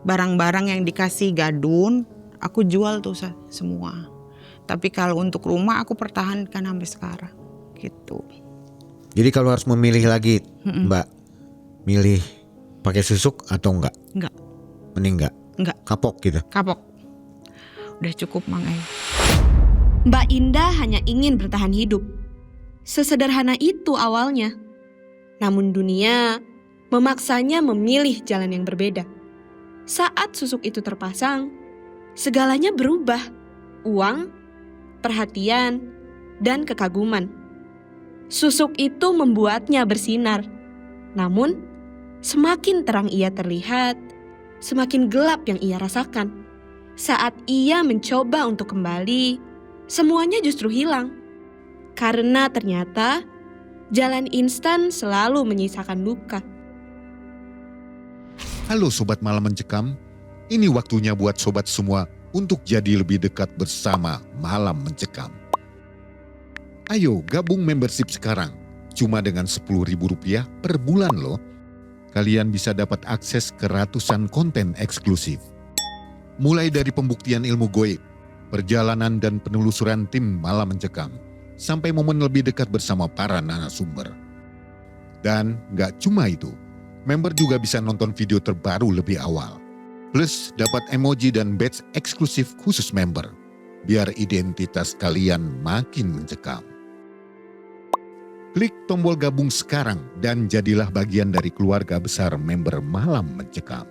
A: barang-barang yang dikasih gadun aku jual tuh semua. Tapi kalau untuk rumah aku pertahankan sampai sekarang gitu.
B: Jadi kalau harus memilih lagi Mbak, milih pakai susuk atau enggak?
A: Enggak.
B: Mending enggak?
A: Enggak.
B: Kapok gitu?
A: Kapok. Udah cukup Mang.
D: Mbak Indah hanya ingin bertahan hidup. Sesederhana itu awalnya. Namun dunia memaksanya memilih jalan yang berbeda. Saat susuk itu terpasang, segalanya berubah. Uang, perhatian, dan kekaguman. Susuk itu membuatnya bersinar. Namun, semakin terang ia terlihat, semakin gelap yang ia rasakan. Saat ia mencoba untuk kembali, semuanya justru hilang. Karena ternyata jalan instan selalu menyisakan luka.
C: Halo Sobat Malam Mencekam, ini waktunya buat sobat semua untuk jadi lebih dekat bersama Malam Mencekam. Ayo gabung membership sekarang, cuma dengan Rp10.000 per bulan loh. kalian bisa dapat akses ke ratusan konten eksklusif. Mulai dari pembuktian ilmu goib, perjalanan dan penelusuran tim Malam Mencekam, sampai momen lebih dekat bersama para narasumber. Dan gak cuma itu, member juga bisa nonton video terbaru lebih awal. Plus dapat emoji dan badge eksklusif khusus member, biar identitas kalian makin mencekam. Klik tombol gabung sekarang dan jadilah bagian dari keluarga besar member Malam Mencekam.